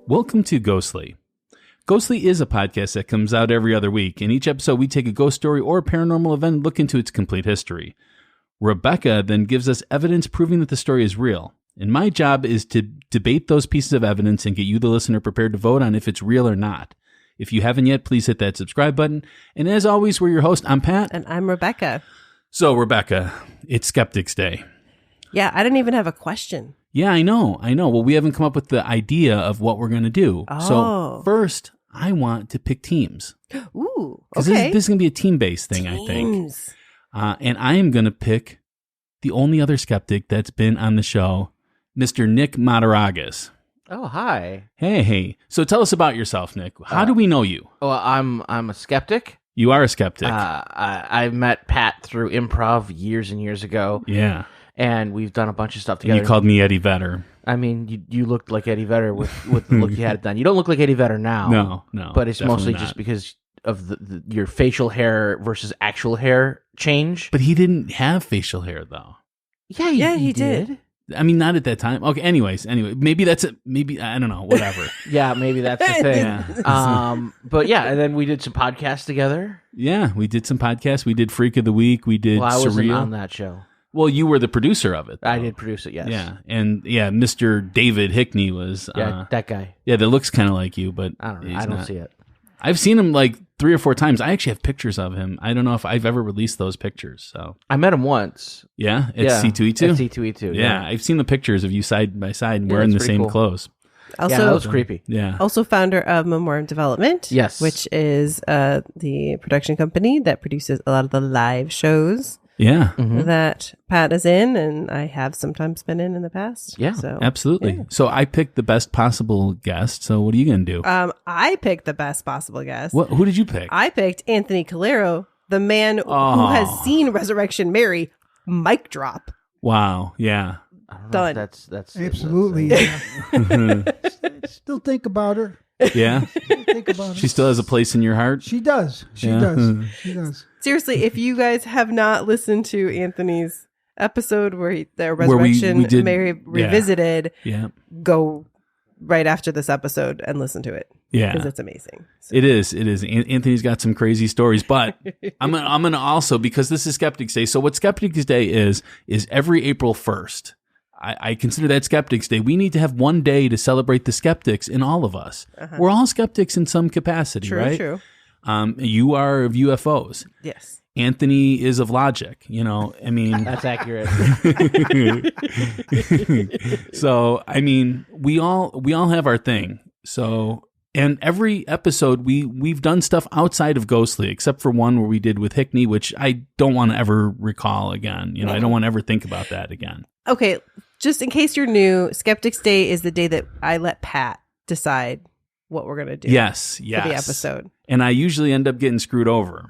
Welcome to Ghostly. Ghostly is a podcast that comes out every other week. In each episode, we take a ghost story or a paranormal event and look into its complete history. Rebecca then gives us evidence proving that the story is real. And my job is to debate those pieces of evidence and get you, the listener, prepared to vote on if it's real or not. If you haven't yet, please hit that subscribe button. And as always, we're your host. I'm Pat. And I'm Rebecca. So, Rebecca, it's Skeptics Day. Yeah, I didn't even have a question. Yeah, I know. Well, we haven't come up with the idea of what we're going to do. Oh. So first, I want to pick teams. Ooh, This okay. is going to be a team-based thing, I think. And I am going to pick the only other skeptic that's been on the show, Mr. Nick Mataragas. Oh, hi. Hey. So tell us about yourself, Nick. How do we know you? Well, I'm a skeptic. You are a skeptic. I met Pat through improv years and years ago. Yeah. And we've done a bunch of stuff And together. you called me Eddie Vedder. I mean, you looked like Eddie Vedder with the look you had done. You don't look like Eddie Vedder now. No. But it's mostly not. just because of your facial hair versus actual hair change. But he didn't have facial hair, though. Yeah, he did. I mean, not at that time. Okay, anyway, maybe that's it. Maybe, I don't know, whatever. Yeah, maybe that's the thing. Yeah. But yeah, and then we did some podcasts together. Yeah, we did some podcasts. We did Freak of the Week. We did Well, I wasn't Surreal. on that show. Well, you were the producer of it, though. I did produce it, yes. Yeah, and Mr. David Hickney was. Yeah, that guy. Yeah, that looks kind of like you, but I don't know. he's I don't not. see it. I've seen him like 3 or 4 times. I actually have pictures of him. I don't know if I've ever released those pictures. So I met him once. yeah, at C2E2. At C2E2. Yeah, I've seen the pictures of you side by side wearing the that's pretty same cool. clothes. Also, Yeah, that was creepy. Yeah. also founder of Memoriam Development. Yes. Which is the production company that produces a lot of the live shows Yeah. that Pat is in, and I have sometimes been in the past. Yeah, So Absolutely. yeah. So I picked the best possible guest. So what are you going to do? I picked the best possible guest. Who did you pick? I picked Anthony Calero, the man who Oh. has seen Resurrection Mary. Mic drop. Wow. Yeah. I don't know Done. if that's Absolutely. Still think about her. Yeah. Think about her. She still has a place in your heart. She does. She Yeah. does. She does. Seriously, if you guys have not listened to Anthony's episode where the Where we Resurrection did- Mary revisited, Yeah. go right after this episode and listen to it Yeah. because it's amazing. So- It is. Anthony's got some crazy stories, but I'm gonna also, because this is Skeptics Day. So what Skeptics Day is every April 1st. I consider that Skeptics Day. We need to have one day to celebrate the skeptics in all of us. We're all skeptics in some capacity, True, right? true. You are of UFOs. Yes. Anthony is of logic. I mean, That's accurate. so I mean, we all have our thing. So, and every episode we've done stuff outside of Ghostly, except for one where we did with Hickney, which I don't want to ever recall again. I don't want to ever think about that again. Okay, just in case you're new, Skeptics Day is the day that I let Pat decide what we're going to do Yes. for the episode. And I usually end up getting screwed over.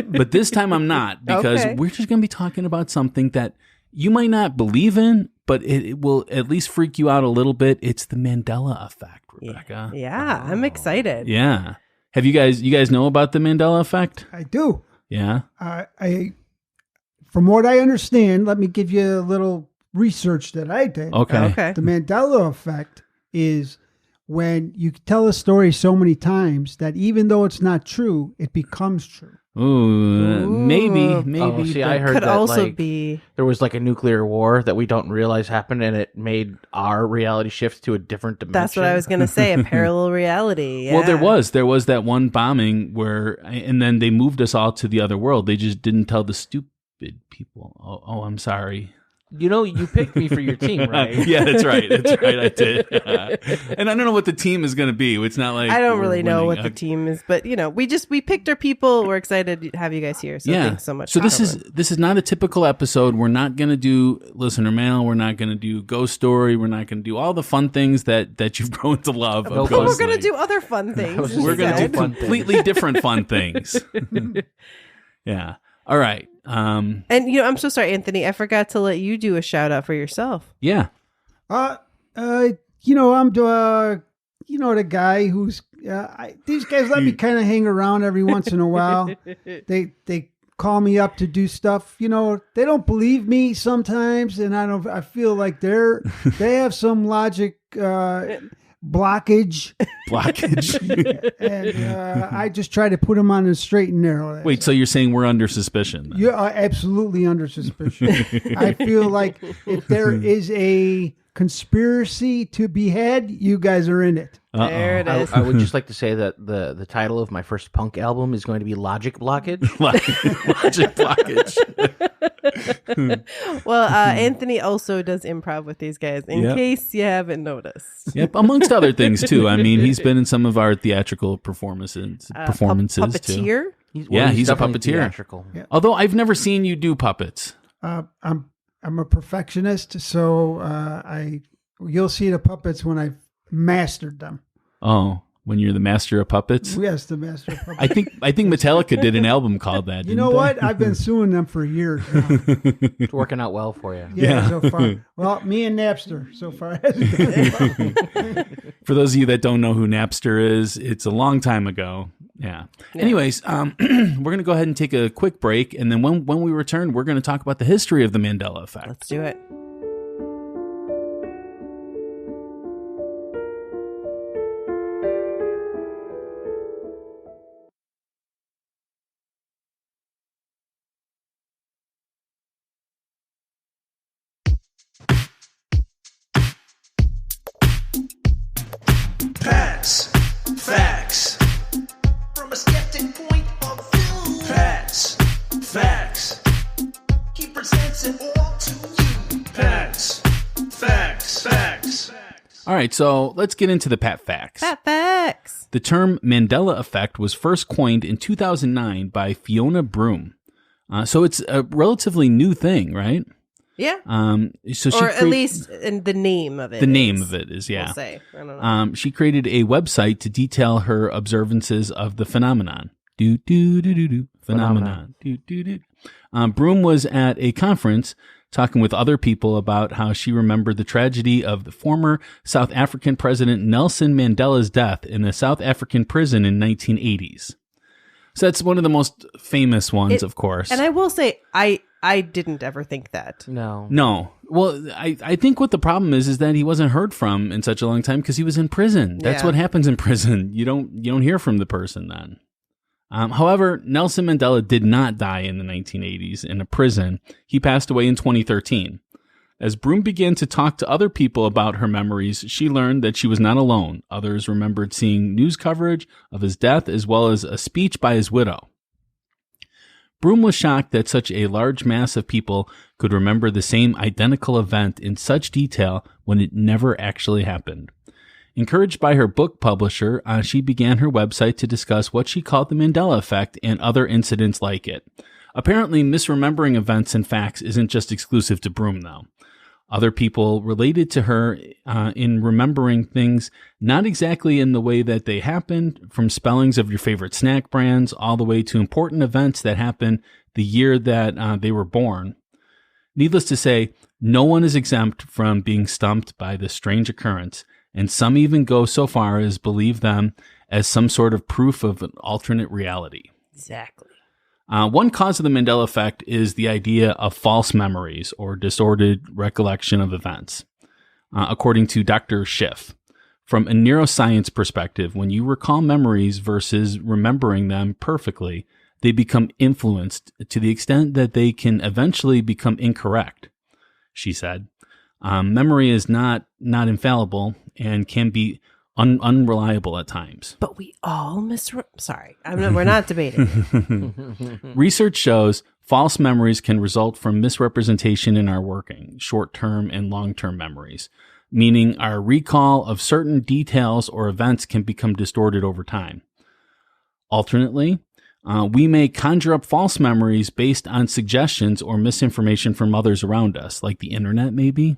But this time I'm not, because Okay. we're just going to be talking about something that you might not believe in, but it will at least freak you out a little bit. It's the Mandela Effect, Rebecca. Yeah, I'm excited. Yeah. Have you guys know about the Mandela Effect? I do. Yeah. From what I understand, let me give you a little research that I did. Okay. Okay. The Mandela Effect is when you tell a story so many times that even though it's not true, it becomes true. Ooh, maybe. Oh, see, I heard Could that also be. there was like a nuclear war that we don't realize happened, and it made our reality shift to a different dimension. That's what I was going to say. A parallel reality. Yeah. Well, there was that one bombing and then they moved us all to the other world. They just didn't tell the stupid people. Oh, I'm sorry. You picked me for your team, right? Yeah, that's right. I did. And I don't know what the team is going to be. It's not like I don't we're really know winning. what the team is, but we picked our people. We're excited to have you guys here. So thanks so much. So for this coming. is not a typical episode. We're not going to do listener mail. We're not going to do ghost story. We're not going to do all the fun things that you've grown to love. No of fun. We're Ghostly. going to do other fun things. We're We're going to instead. do fun things. completely different fun things. Yeah. All right. And I'm so sorry, Anthony. I forgot to let you do a shout out for yourself. Yeah. I'm the guy who's these guys let me kind of hang around every once in a while. They call me up to do stuff. They don't believe me sometimes, and I feel like they have some logic. blockage. Blockage. And I just try to put them on the straight and narrow. Wait, so you're saying we're under suspicion? Then? You're absolutely under suspicion. I feel like if there is a conspiracy to behead, you guys are in it. There it is. I would just like to say that the title of my first punk album is going to be Logic Blockage. Logic blockage. Well, Anthony also does improv with these guys, in case you haven't noticed. Yep, amongst other things too. I mean, he's been in some of our theatrical performances too. Puppeteer? He's a definitely puppeteer. theatrical. Yeah. Although I've never seen you do puppets. I'm a perfectionist, so you'll see the puppets when I've mastered them. Oh, when you're the master of puppets? Yes, the master of puppets. I think Metallica did an album called that. You know what? I've been suing them for years now. It's working out well for you. Yeah, so far. Well, me and Napster so far. For those of you that don't know who Napster is, it's a long time ago. Yeah. Anyways, we're going to go ahead and take a quick break. And then when we return, we're going to talk about the history of the Mandela Effect. Let's do it. Facts. From a skeptic point of view. Facts. He presents it all to you. Facts. All right, so let's get into the Pat Facts. Pat Facts. The term Mandela Effect was first coined in 2009 by Fiona Broom. So it's a relatively new thing, right? Yeah. So at least in the name of it. The name of it is, yeah. We'll say. I don't know. She created a website to detail her observances of the phenomenon. Phenomenon. Broom was at a conference talking with other people about how she remembered the tragedy of the former South African President Nelson Mandela's death in a South African prison in 1980s. So that's one of the most famous ones, of course. And I will say, I didn't ever think that. No. Well, I think what the problem is that he wasn't heard from in such a long time because he was in prison. That's what happens in prison. You don't hear from the person then. However, Nelson Mandela did not die in the 1980s in a prison. He passed away in 2013. As Broom began to talk to other people about her memories, she learned that she was not alone. Others remembered seeing news coverage of his death as well as a speech by his widow. Broom was shocked that such a large mass of people could remember the same identical event in such detail when it never actually happened. Encouraged by her book publisher, she began her website to discuss what she called the Mandela Effect and other incidents like it. Apparently, misremembering events and facts isn't just exclusive to Broom, though. Other people related to her in remembering things not exactly in the way that they happened, from spellings of your favorite snack brands all the way to important events that happened the year that they were born. Needless to say, no one is exempt from being stumped by this strange occurrence, and some even go so far as believe them as some sort of proof of an alternate reality. Exactly. One cause of the Mandela Effect is the idea of false memories or distorted recollection of events. According to Dr. Schiff, from a neuroscience perspective, when you recall memories versus remembering them perfectly, they become influenced to the extent that they can eventually become incorrect, she said. Memory is not infallible and can be unreliable at times. But we all Sorry, we're not debating. Research shows false memories can result from misrepresentation in our working, short-term and long-term memories, meaning our recall of certain details or events can become distorted over time. Alternately, we may conjure up false memories based on suggestions or misinformation from others around us, like the internet maybe.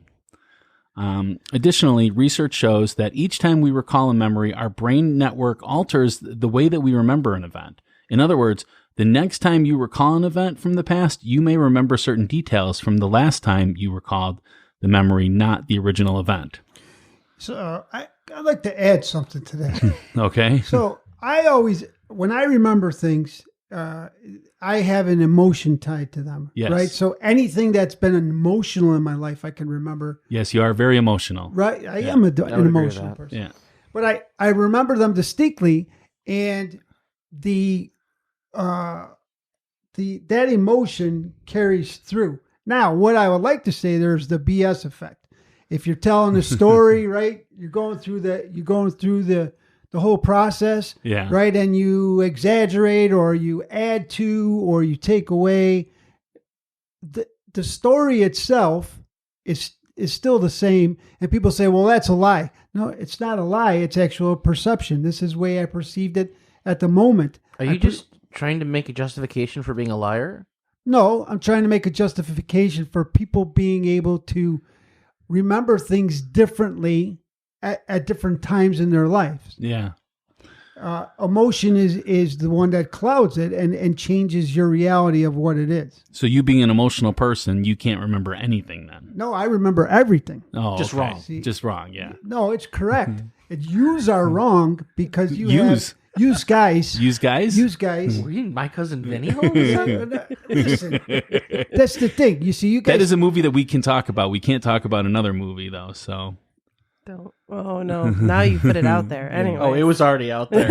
Additionally, research shows that each time we recall a memory, our brain network alters the way that we remember an event. In other words, the next time you recall an event from the past, you may remember certain details from the last time you recalled the memory, not the original event. So I'd like to add something to that. Okay. So when I remember things, I have an emotion tied to them, yes. Right? So anything that's been emotional in my life, I can remember. Yes, you are very emotional. Right? I am an emotional person. Yeah. But I remember them distinctly, and that emotion carries through. Now, what I would like to say, there's the BS effect. If you're telling a story, right, you're going through the whole process, right, and you exaggerate or you add to or you take away. The story itself is still the same, and people say, well, that's a lie. No, it's not a lie. It's actual perception. This is the way I perceived it at the moment. Are you just trying to make a justification for being a liar? No, I'm trying to make a justification for people being able to remember things differently at different times in their lives. Yeah. Emotion is the one that clouds it and changes your reality of what it is. So you being an emotional person, you can't remember anything then? No, I remember everything. Oh, Just okay. wrong. See, Just wrong, yeah. No, it's correct. Yous are wrong because you Yous. have use guys. Use guys? Use guys. Were you My Cousin Vinny? Listen, that's the thing. You see, you guys. That is a movie that we can talk about. We can't talk about another movie, though, so... Don't. Oh no! Now you put it out there. Anyway. Oh, it was already out there.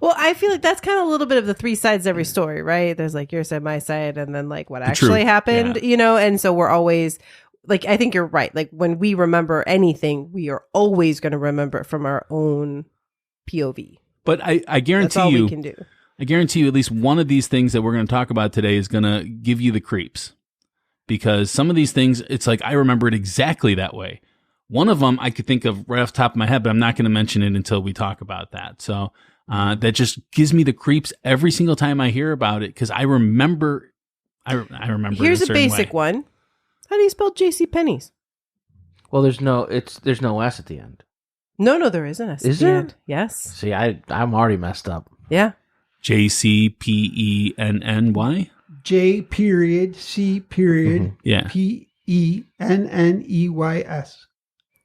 Well, I feel like that's kind of a little bit of the three sides to every story, right? There's like your side, my side, and then like what actually truth. happened, Yeah. you know? And so we're always like, I think you're right. Like when we remember anything, we are always going to remember it from our own POV. But I That's guarantee all you, we can do. I guarantee you at least one of these things that we're going to talk about today is going to give you the creeps. Because some of these things, it's like, I remember it exactly that way. One of them I could think of right off the top of my head, but I'm not going to mention it until we talk about that. So that just gives me the creeps every single time I hear about it because I remember. I remember. Here's it a basic one. How do you spell JC Penney's? Well, there's no S at the end. No, there is an S. Is at the there? end. Yes. See, I'm already messed up. Yeah. JCPENNY. J period C period Yeah. PENNEYS.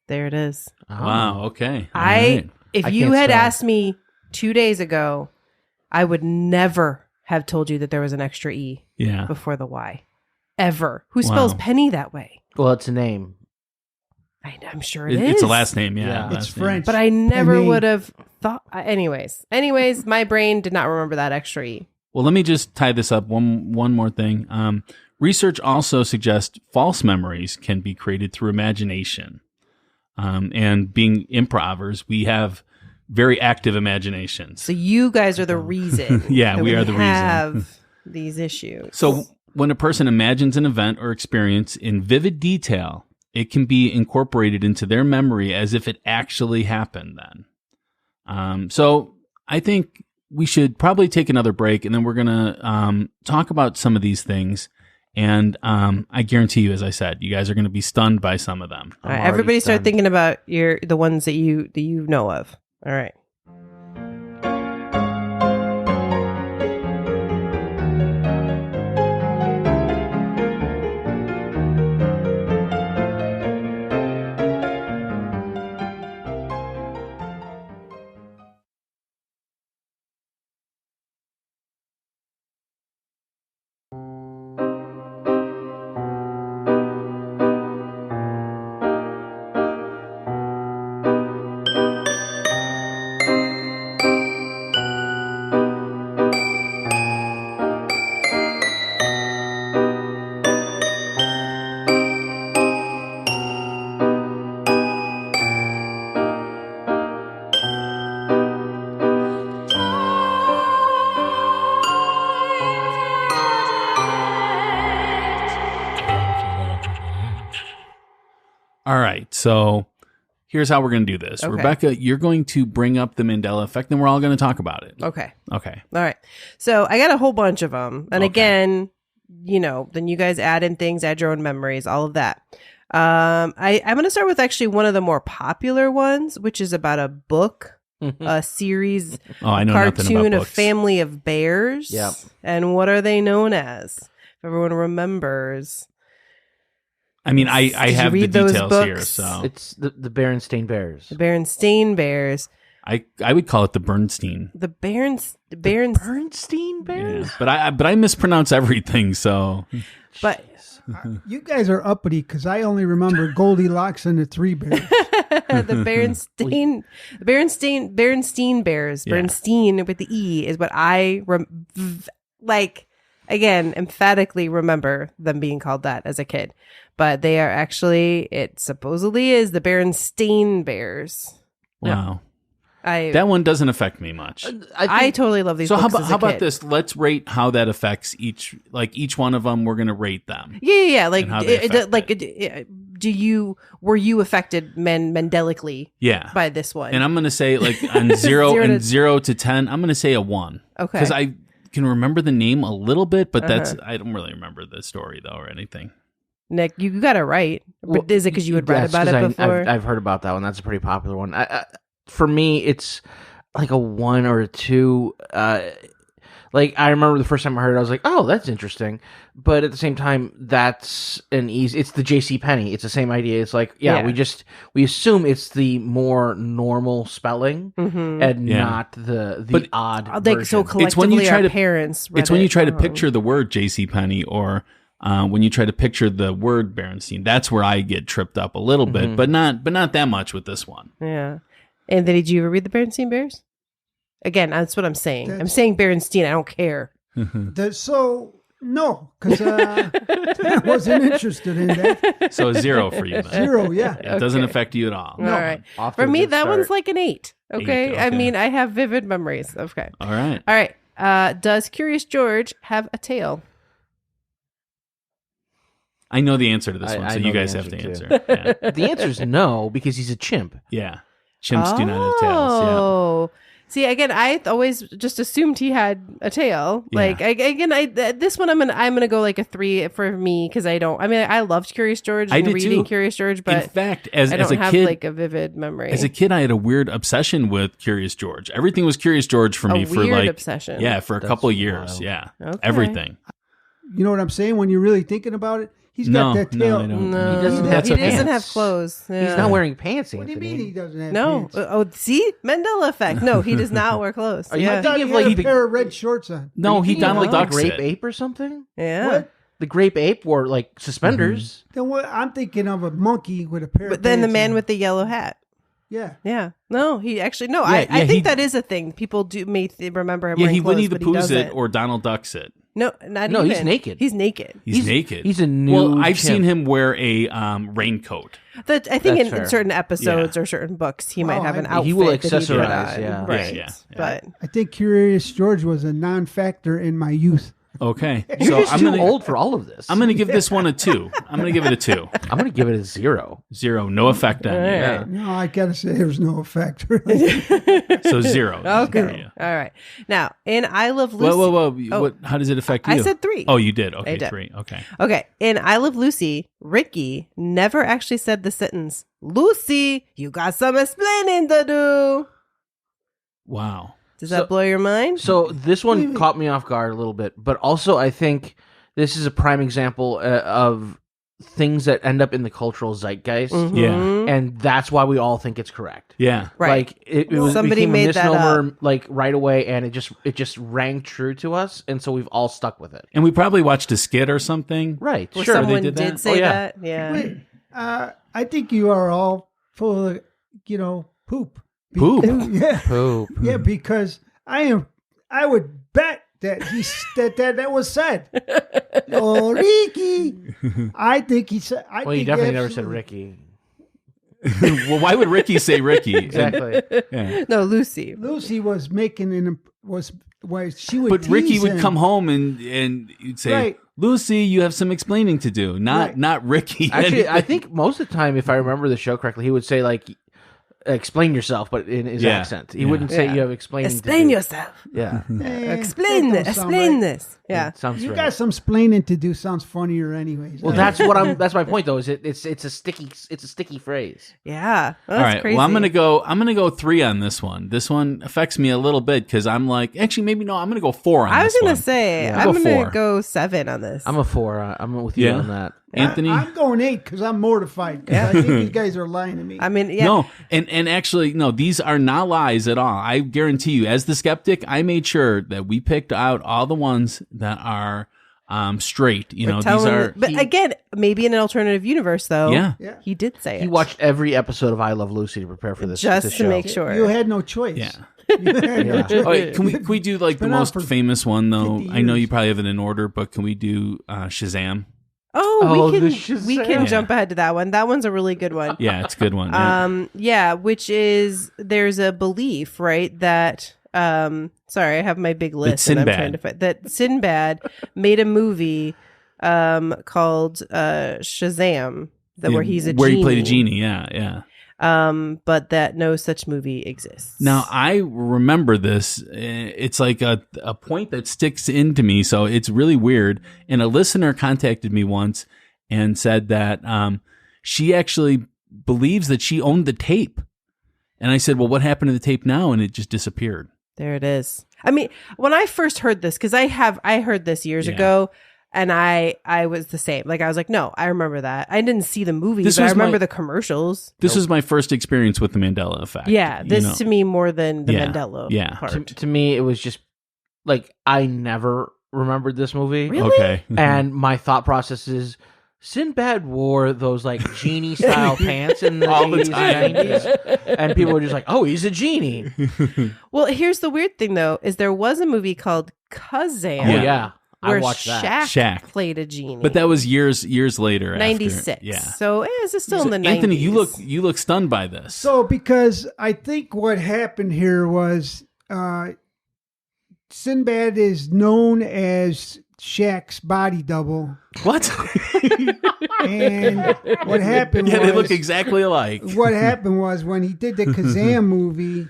There it is. Oh. Wow. Okay. All If I you can't had spell. asked me 2 days ago, I would never have told you that there was an extra E Yeah. before the Y. Ever. Who spells Wow. Penny that way? Well, it's a name. I'm sure it is. It's a last name. Yeah. Yeah. last It's name. French. But I never Penny. would have thought. Anyways, my brain did not remember that extra E. Well, let me just tie this up. One more thing. Research also suggests false memories can be created through imagination. And being improvers, we have very active imaginations. So you guys are the reason. Yeah, that we are the reason. have these issues. So when a person imagines an event or experience in vivid detail, it can be incorporated into their memory as if it actually happened then. So I think we should probably take another break, and then we're going to talk about some of these things. And I guarantee you, as I said, you guys are going to be stunned by some of them. All right, already everybody start stunned. thinking about the ones that you know of. All right. All right, so here's how we're going to do this. Okay. Rebecca, you're going to bring up the Mandela Effect, and we're all going to talk about it. Okay. Okay. All right. So I got a whole bunch of them. And Okay. again, then you guys add in things, add your own memories, all of that. I'm going to start with actually one of the more popular ones, which is about a book, a series, Oh, I know nothing cartoon, about a books. family of bears. Yep. And what are they known as? If everyone remembers. I mean, I Did you have the read those details here, books? so It's the Berenstain Bears. The Berenstain Bears. I would call it the Bernstein. The Bernstein. Bernstein Bears? Yeah. But I mispronounce everything, so But You guys are uppity because I only remember Goldilocks and the Three Bears. Berenstein Bears. Yeah. Berenstein with the E is what I again, emphatically remember them being called that as a kid. But they are actually, it supposedly is the Berenstein Bears. Wow. That one doesn't affect me much. I totally love these so books. how about this? Let's rate how that affects each one of them. We're going to rate them. Yeah. Were you affected Mandelically? Yeah. By this one? And I'm going to say on 0 to 10, I'm going to say a 1. Okay. Because I can remember the name a little bit, but I don't really remember the story though or anything. Nick, you got it right. But is it because you had read about it before? I've heard about that one. That's a pretty popular one. For me, it's like a 1 or a 2. I remember the first time I heard it, I was like, "Oh, that's interesting," but at the same time, that's it's the J.C. Penney. It's the same idea. It's like, we assume it's the more normal spelling and not the odd. Version. So collectively, our parents. It's when you try to picture the word J.C. Penney or. When you try to picture the word Berenstein, that's where I get tripped up a little bit, but not that much with this one. Yeah. And then did you ever read the Berenstein Bears? Again, that's what I'm saying. I'm saying Berenstein. I don't care. No, because I wasn't interested in that. So a 0 for you then. 0, yeah. It doesn't affect you at all. All right. For me, that one's like an 8. Okay? I mean, I have vivid memories. Okay. All right. All right. Does Curious George have a tail? I know the answer to this one, so you guys have to answer. Yeah. The answer is no, because he's a chimp. Yeah. Chimps do not have tails. Oh. See, again, I always just assumed he had a tail. Yeah. This one I'm gonna go like a 3 for me because I loved Curious George and reading Curious George, but in fact, as I don't a have kid, like a vivid memory. As a kid, I had a weird obsession with Curious George. Everything was Curious George for me for like obsession. Yeah, for a couple of years. Wild. Yeah, Okay. Everything. You know what I'm saying? When you're really thinking about it, he's got that tail. No, I don't. No, He doesn't have he doesn't pants. have clothes. Yeah. He's not wearing pants, What do you Anthony. mean he doesn't have No. pants? Oh, see? Mandela Effect. No, he does not wear clothes. Are you Yeah. I thought he Thinking of, had like, a pair of red shorts on. No, he Donald The Ducks grape it. ape or something? Yeah. What? The grape ape wore like suspenders. Then what? I'm thinking of a monkey with a pair of But then the pants man on. with the yellow hat. Yeah. Yeah. No, he actually, no, Yeah, I yeah, think that is a thing. People may remember him Yeah, wearing he clothes, Winnie the but he Pooh's it doesn't. or Donald Ducks it. No, not No, even. he's naked. He's naked. He's naked. He's a new Well, I've chimp. seen him wear a raincoat. I think That's in fair. certain episodes or certain books, he might have an outfit. He will that he put accessorize, on. yeah. Right. Yeah. But I think Curious George was a non-factor in my youth. Okay, You're so just I'm too gonna old for all of this. I'm gonna give this one a 2. I'm gonna give it a 2. I'm gonna give it a 0. 0, no effect on you. Yeah. No, I gotta say there's no factor. So 0. okay. All right. Now, in I Love Lucy. Whoa. How does it affect you? I said 3. Oh, you did. Okay, I did. 3. Okay. Okay. In I Love Lucy, Ricky never actually said the sentence, "Lucy, you got some explaining to do." Wow. Does that blow your mind? So this one caught me off guard a little bit, but also I think this is a prime example of things that end up in the cultural zeitgeist, Yeah. and that's why we all think it's correct. Yeah. Right. Like it was Somebody became made a that misnomer like right away, and it just rang true to us, and so we've all stuck with it. And we probably watched a skit or something. Right? Where Sure. someone did did that? say Oh, yeah. that. Yeah. Wait, I think you are all full of, poop. Poop. Yeah. Poop. Yeah, because I would bet that that was said. Oh, Ricky. I think he said. Well, you definitely never said Ricky. Well, why would Ricky say Ricky? Exactly. Yeah. No, Lucy. Lucy was making she would. But Ricky tease would him. come home and you'd say, Right. Lucy, you have some explaining to do. Right. Not Ricky. Actually, I think most of the time, if I remember the show correctly, he would say like, "Explain yourself," but in his Yeah. accent. He Yeah. wouldn't say Yeah. you have explaining. Explain to do. yourself. Yeah. Explain that this. don't sound Explain right. this. Yeah. It sounds You right. got some splaining to do. Sounds funnier, anyways. Well, that's my point though. Is it's a sticky phrase. Yeah. All right. Crazy. Well, I'm gonna go 3 on this one. This one affects me a little bit because I'm like, actually, maybe no. I'm gonna go 4 on I this was one. gonna say Yeah. I'm Go gonna 4. go 7 on this. I'm a 4. I'm with you Yeah. on that. Anthony. I'm going 8 because I'm mortified. 'cause I think these guys are lying to me. I mean, yeah. No, and actually, no, these are not lies at all. I guarantee you, as the skeptic, I made sure that we picked out all the ones that are straight. You know, these Telling are. but again, maybe in an alternative univeris, though. Yeah. He did say it. He watched every episode of I Love Lucy to prepare for this. just this to show. make sure. You had no choice. Yeah. You had no Yeah. choice. Oh, wait, can we do like the been out most for famous one though? 50 I know you years. probably have it in order, but can we do Shazam? Oh, the we Shazam. can jump ahead to that one. That one's a really good one. Yeah, it's a good one. Yeah. Which is there's a belief, right, that sorry, I have my big list and I'm Sinbad. trying to find that Sinbad made a movie called Shazam, where he's a where genie. he played a genie. Yeah. But that no such movie exists. Now I remember this. It's like a point that sticks into me, so it's really weird. And a listener contacted me once and said that she actually believes that she owned the tape. And I said, "Well, what happened to the tape now?" And it just disappeared. There it is. I mean, when I first heard this, because I heard this years ago, and I was the same. Like I was like, no, I remember that. I didn't see the movie, but I remember the commercials. This was my first experience with the Mandela Effect. Yeah, this you know? to me more than the Yeah, Mandela yeah. part. To me, it was just like I never remembered this movie. Really? Okay. And my thought process is Sinbad wore those like genie style pants in the All the 80s time. and 90s. And people were just like, oh, he's a genie. Well, here's the weird thing though, is there was a movie called Kazam. Oh, yeah. I Where watched that. Shaq Shaq. played a genie. But that was years later. 96. After. Yeah. So this is still in the 90s. Anthony, you look stunned by this. So, because I think what happened here was Sinbad is known as Shaq's body double. What? And what happened Yeah, was... they look exactly alike. What happened was when he did the Kazam movie,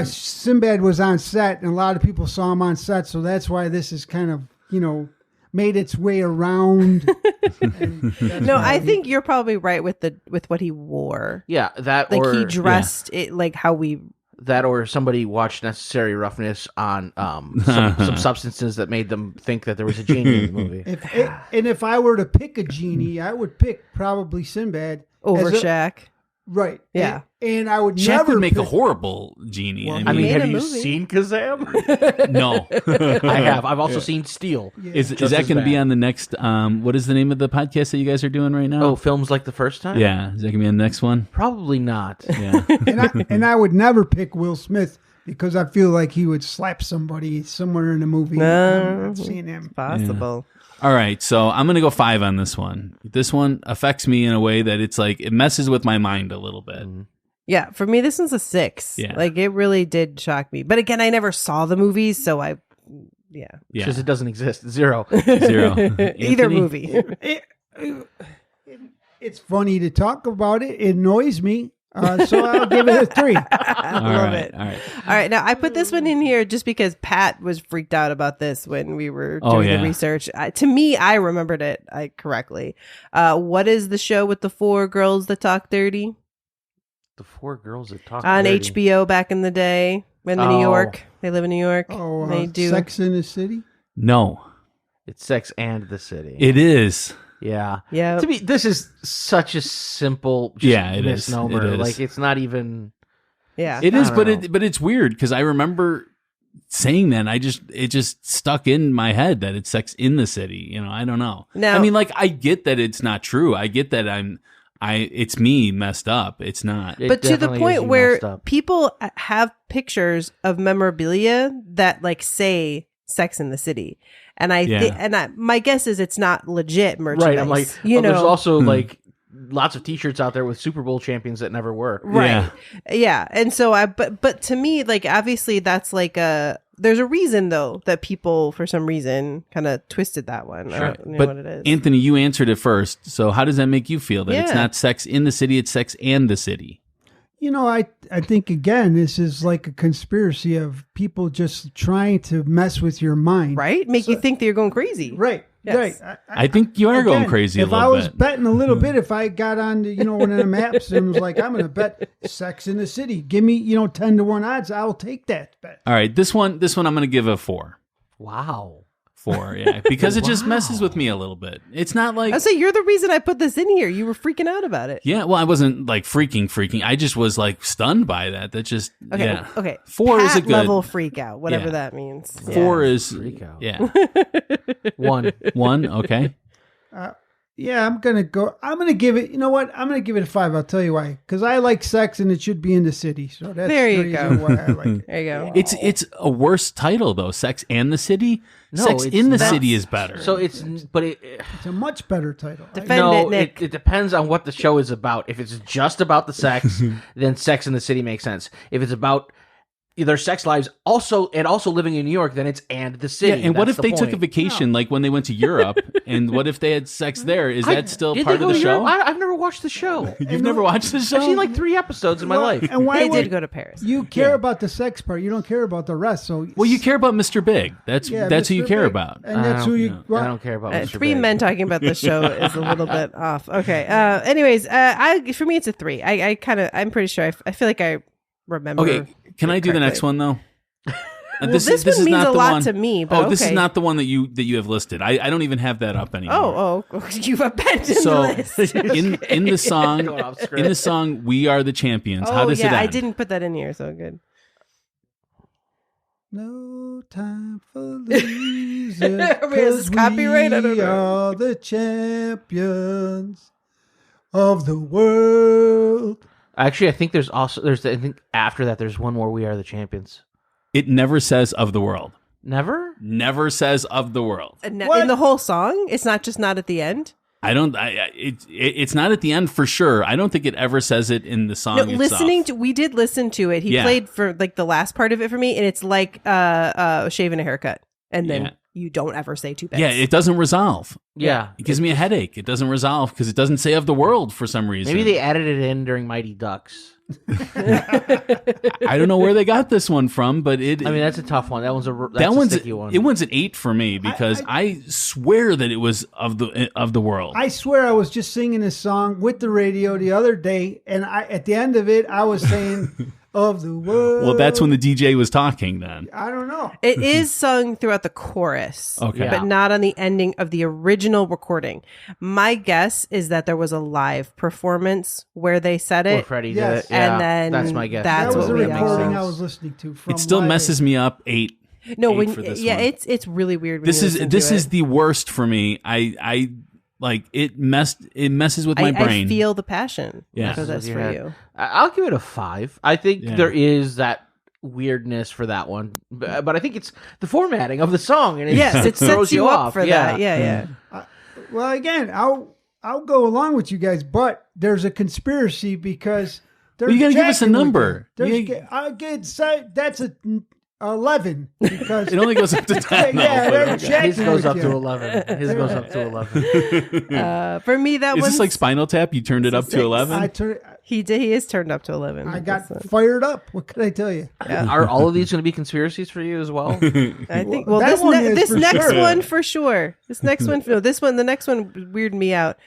Sinbad was on set, and a lot of people saw him on set, so that's why this is kind of, made its way around. No, I think you're probably right with what he wore. Yeah, that Like or he dressed it like how we... that or somebody watched Necessary Roughness on some substances that made them think that there was a genie in the movie. If I were to pick a genie, I would pick probably Sinbad over as a- Shaq. Right. Yeah. And I would Shaq never would make a pick- horrible genie. Well, I mean, made have a you movie. seen Kazam? no. I have. I've also seen Steel. Is Just that as going to be bad. on the next? What is the name of the podcast that you guys are doing right now? Oh, films like the first time? yeah. Is that going to be on the next one? Probably not. Yeah. and I would never pick Will Smith because I feel like he would slap somebody somewhere in the movie. I'm not seeing him. Possible. All right, so I'm going to go 5 on this one. This one affects me in a way that it's like it messes with my mind a little bit. Yeah, for me, this one's a 6. Yeah. Like, it really did shock me. But again, I never saw the movies, so yeah. Because it doesn't exist. 0. 0. Either Anthony? movie. It's funny to talk about it. It annoys me. So I'll give it a 3. I love it. All right. All right, now I put this one in here just because Pat was freaked out about this when we were doing the research. To me, I remembered it correctly. What is the show with the 4 girls that talk dirty? The 4 girls that talk On dirty. HBO back in the day when New York. They live in New York. Oh, they do. Sex in the City? No, It's Sex and the City. it is. Yeah. Yeah. To me, this is such a simple just Yeah, it is. misnomer. It is. Like, it's not even... Yeah. It is, I don't but it's weird because I remember saying that. And it just stuck in my head that it's Sex in the City. I don't know. Now- I mean, like I get that it's not true. I get that it's me messed up. It's not. It But to the definitely is point you where messed up. people have pictures of memorabilia that like say Sex in the City. And my guess is it's not legit merchandise. Right, I'm like, you know, there's also like lots of T-shirts out there with Super Bowl champions that never were. right. Yeah. And so but to me, like, obviously that's like there's a reason though that people for some reason kind of twisted that one. I don't know But what it is. Anthony, you answered it first. So how does that make you feel that it's Yeah. not Sex in the City, it's Sex and the City? I think, again, this is like a conspiracy of people just trying to mess with your mind. Right? Make you think that you're going crazy. Right. Yes. Right. I think you are going Again, crazy a if little I was bit. betting a little bit, if I got on to, one of the maps and was like, I'm going to bet Sex in the City, give me, 10 to 1 odds, I'll take that bet. All right, this one I'm going to give a 4. Wow. 4, yeah, because it just messes with me a little bit. It's not like I say you're the reason I put this in here. You were freaking out about it. Yeah, well, I wasn't like freaking. I just was like stunned by that. That just okay. 4 Pat is a good level freak out, whatever that means. 4 is freak out. Yeah, 1. Okay. Yeah, I'm gonna give it. You know what? I'm gonna give it a 5. I'll tell you why. Because I like sex, and it should be in the city. So that's there you the go. reason why I like it. There you go. It's a worse title though. Sex and the City. No, Sex it's in the not. City is better. So it's Defend it, Nick. It depends on what the show is about. If it's just about the sex, then Sex in the City makes sense. If it's about their sex lives also living in New York, then it's and the city. Yeah, and what if they took a point. vacation, like when they went to Europe? And what if they had sex there? Is that still Did part they of go the to show? Europe? I've never watched the show. You've never watched the show? I've seen like 3 episodes in my life. And why They would did go to Paris. you care about the sex part? You don't care about the rest. So Well, you care about Mr. Big. That's who you Mr. care Big. about. and that's who you. I don't care about Mr. 3 Big. men talking about the show is a little bit off. Okay. Anyways, for me, it's a 3. I'm pretty sure. I feel like I remember. Okay, can I do the next one though? Well, this one is means not a the lot one. to me. But this is okay. not the one that you have listed. I don't even have that up anymore. Oh, you've abandoned So the list. in the song "We Are the Champions," how does it end? I didn't put that in here. So good. No time for losers. Is this copyright? I don't We know. are the champions of the world. Actually, I think I think after that there's one more We Are the Champions. It never says "of the world." Never? Never says "of the world." In the whole song, it's not just not at the end. I don't. It's not at the end for sure. I don't think it ever says it in the song. itself. We did listen to it. He played for like the last part of it for me, and it's like shaving a haircut, and then you don't ever say 2 bits. Yeah, it doesn't resolve. Yeah. It gives me a headache. It doesn't resolve because it doesn't say "of the world" for some reason. Maybe they added it in during Mighty Ducks. I don't know where they got this one from, but that's a tough one. That's a sticky one. It was an 8 for me because I swear that it was of the world. I swear I was just singing this song with the radio the other day, and at the end of it, I was saying "of the world." Well, that's when the DJ was talking then. I don't know. It is sung throughout the chorus, Okay. but not on the ending of the original recording. My guess is that there was a live performance where they said Or it. Freddie Yes. did it. Yeah, And then that's my guess. that's That was what a we recording got. I was listening to. From It still Live messes Aid. me up. 8. No, 8 when for this yeah, one. it's really weird. When This you is listen this to is it. the worst for me. I like it messes with my brain. I feel the passion. Yeah. for this for you. I'll give it a 5. I think Yeah. there is that weirdness for that one, but I think it's the formatting of the song, and Yes, it throws sets you up off. for that. Yeah. Well, again, I'll go along with you guys, but there's a conspiracy because Well, you gotta give us a jacking with number. them. That's a 11 because It only goes up to 10. Yeah, though, they're but- jacking His goes with up you. to 11. His goes up to 11. For me, that Is one's this like Spinal Tap? You turned it up to 11? he is turned up to 11. I got fired up. What can I tell you? Are all of these going to be conspiracies for you as well? I think. Well, That one is this for next sure. one for sure. This next one, no, this one, the next one weirded me out.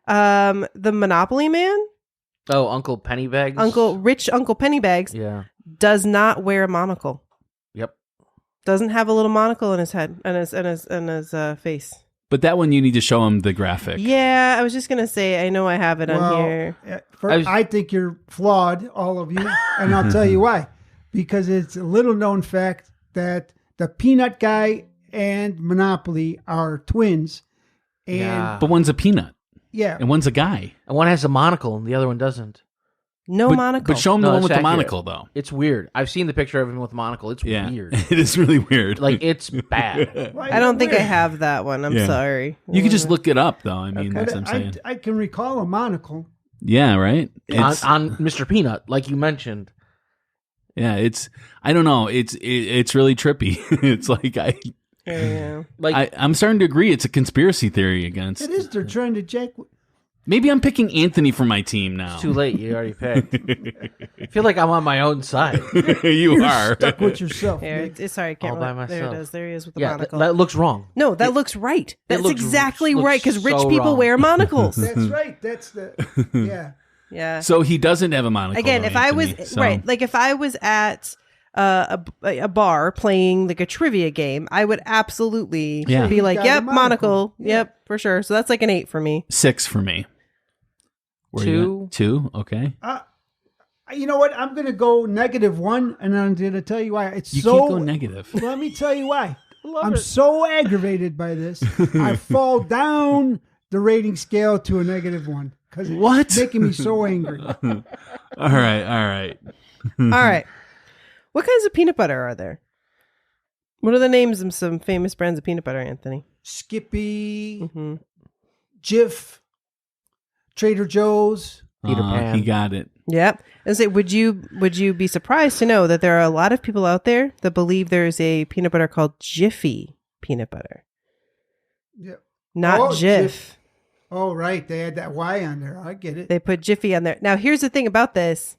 The Monopoly Man, Oh, Uncle Pennybags. Rich Uncle Pennybags, Yeah. does not wear a monocle. Yep. Doesn't have a little monocle in his head and his face. But that one you need to show him the graphic. Yeah, I was just gonna say. I know I have it on here. I think you're flawed, all of you, and I'll tell you why. Because it's a little known fact that the Peanut Guy and Monopoly are twins. And Yeah. But one's a peanut yeah, and one's a guy. And one has a monocle and the other one doesn't. No But, monocle. but show him No, the one it's with the accurate. monocle, though. It's weird. I've seen the picture of him with a monocle. It's Yeah. weird. It is really weird. Like, it's bad. Why I don't is think it I weird? have that one. I'm Yeah. sorry. You could just look it up, though. I mean, that's But what I'm saying. I can recall a monocle. Yeah, right? It's, on Mr. Peanut, like you mentioned. yeah, it's, I don't know. It's really trippy. It's like, Yeah. Like, I'm starting to agree it's a conspiracy theory against. It is. They're trying to jack. Maybe I'm picking Anthony for my team now. it's too late. You already picked. I feel like I'm on my own side. You are. Stuck with yourself. Here, Nick. it's sorry. I can't All by look. There it myself. is. There he is with the Yeah, monocle. that looks wrong. No, that looks right. That's looks- exactly looks right because rich so people wrong. wear monocles. That's right. That's the yeah. Yeah. So he doesn't have a monocle. Again, though, if I was Anthony, so- right, like if I was at a bar playing like a trivia game, I would absolutely be like, yep, monocle. Yep, for sure. So that's like an 8 for me. 6 for me. 2? Okay. You know what? I'm going to go -1, and I'm going to tell you why. You can't go negative. Let me tell you why. I'm so aggravated by this. I fall down the rating scale to a -1 because it's making me so angry. All right. All right. What kinds of peanut butter are there? What are the names of some famous brands of peanut butter, Anthony? Skippy, Jif, Trader Joe's, Peter Pan. He got it. Yep. I say, would you be surprised to know that there are a lot of people out there that believe there's a peanut butter called Jiffy peanut butter? Yep. Not Jif. Oh, right. They had that Y on there. I get it. They put Jiffy on there. Now, here's the thing about this.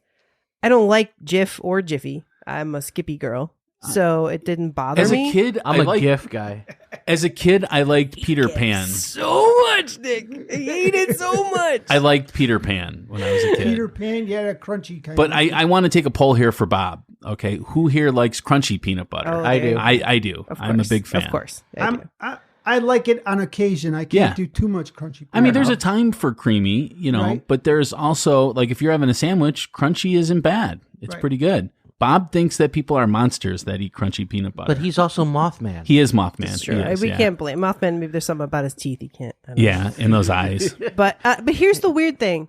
I don't like Jif or Jiffy. I'm a Skippy girl. So it didn't bother me. As a kid, I'm a GIF guy. As a kid, I liked Peter Pan. So much, Nick. I hate it so much. I liked Peter Pan when I was a kid. Peter Pan, a crunchy kind. But I want to take a poll here for Bob. Okay, who here likes crunchy peanut butter? Oh, I do. I do. I'm a big fan. Of course. I like it on occasion. I can't do too much crunchy. I mean, there's a time for creamy, right. But there's also, like, if you're having a sandwich, crunchy isn't bad. It's pretty good. Bob thinks that people are monsters that eat crunchy peanut butter. But he's also Mothman. He is Mothman. That's true. We can't blame Mothman. Maybe there's something about his teeth. He can't. In those eyes. But here's the weird thing.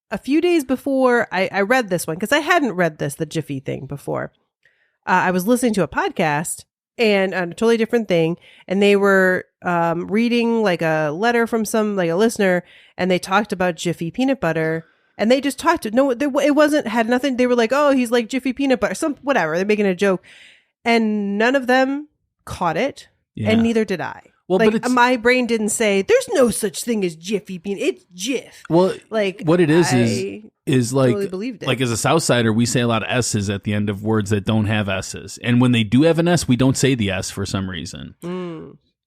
A few days before I read this one, because I hadn't read the Jiffy thing before, I was listening to a podcast and a totally different thing. And they were reading like a letter from a listener, and they talked about Jiffy peanut butter. And they just talked to it had nothing. They were like, oh, he's like Jiffy peanut butter, whatever. They're making a joke, and none of them caught it, and neither did I. Well, but my brain didn't say there's no such thing as Jiffy peanut. It's Jif. Well, like what it is like totally believed it. Like as a South Sider, we say a lot of S's at the end of words that don't have S's, and when they do have an S, we don't say the S for some reason.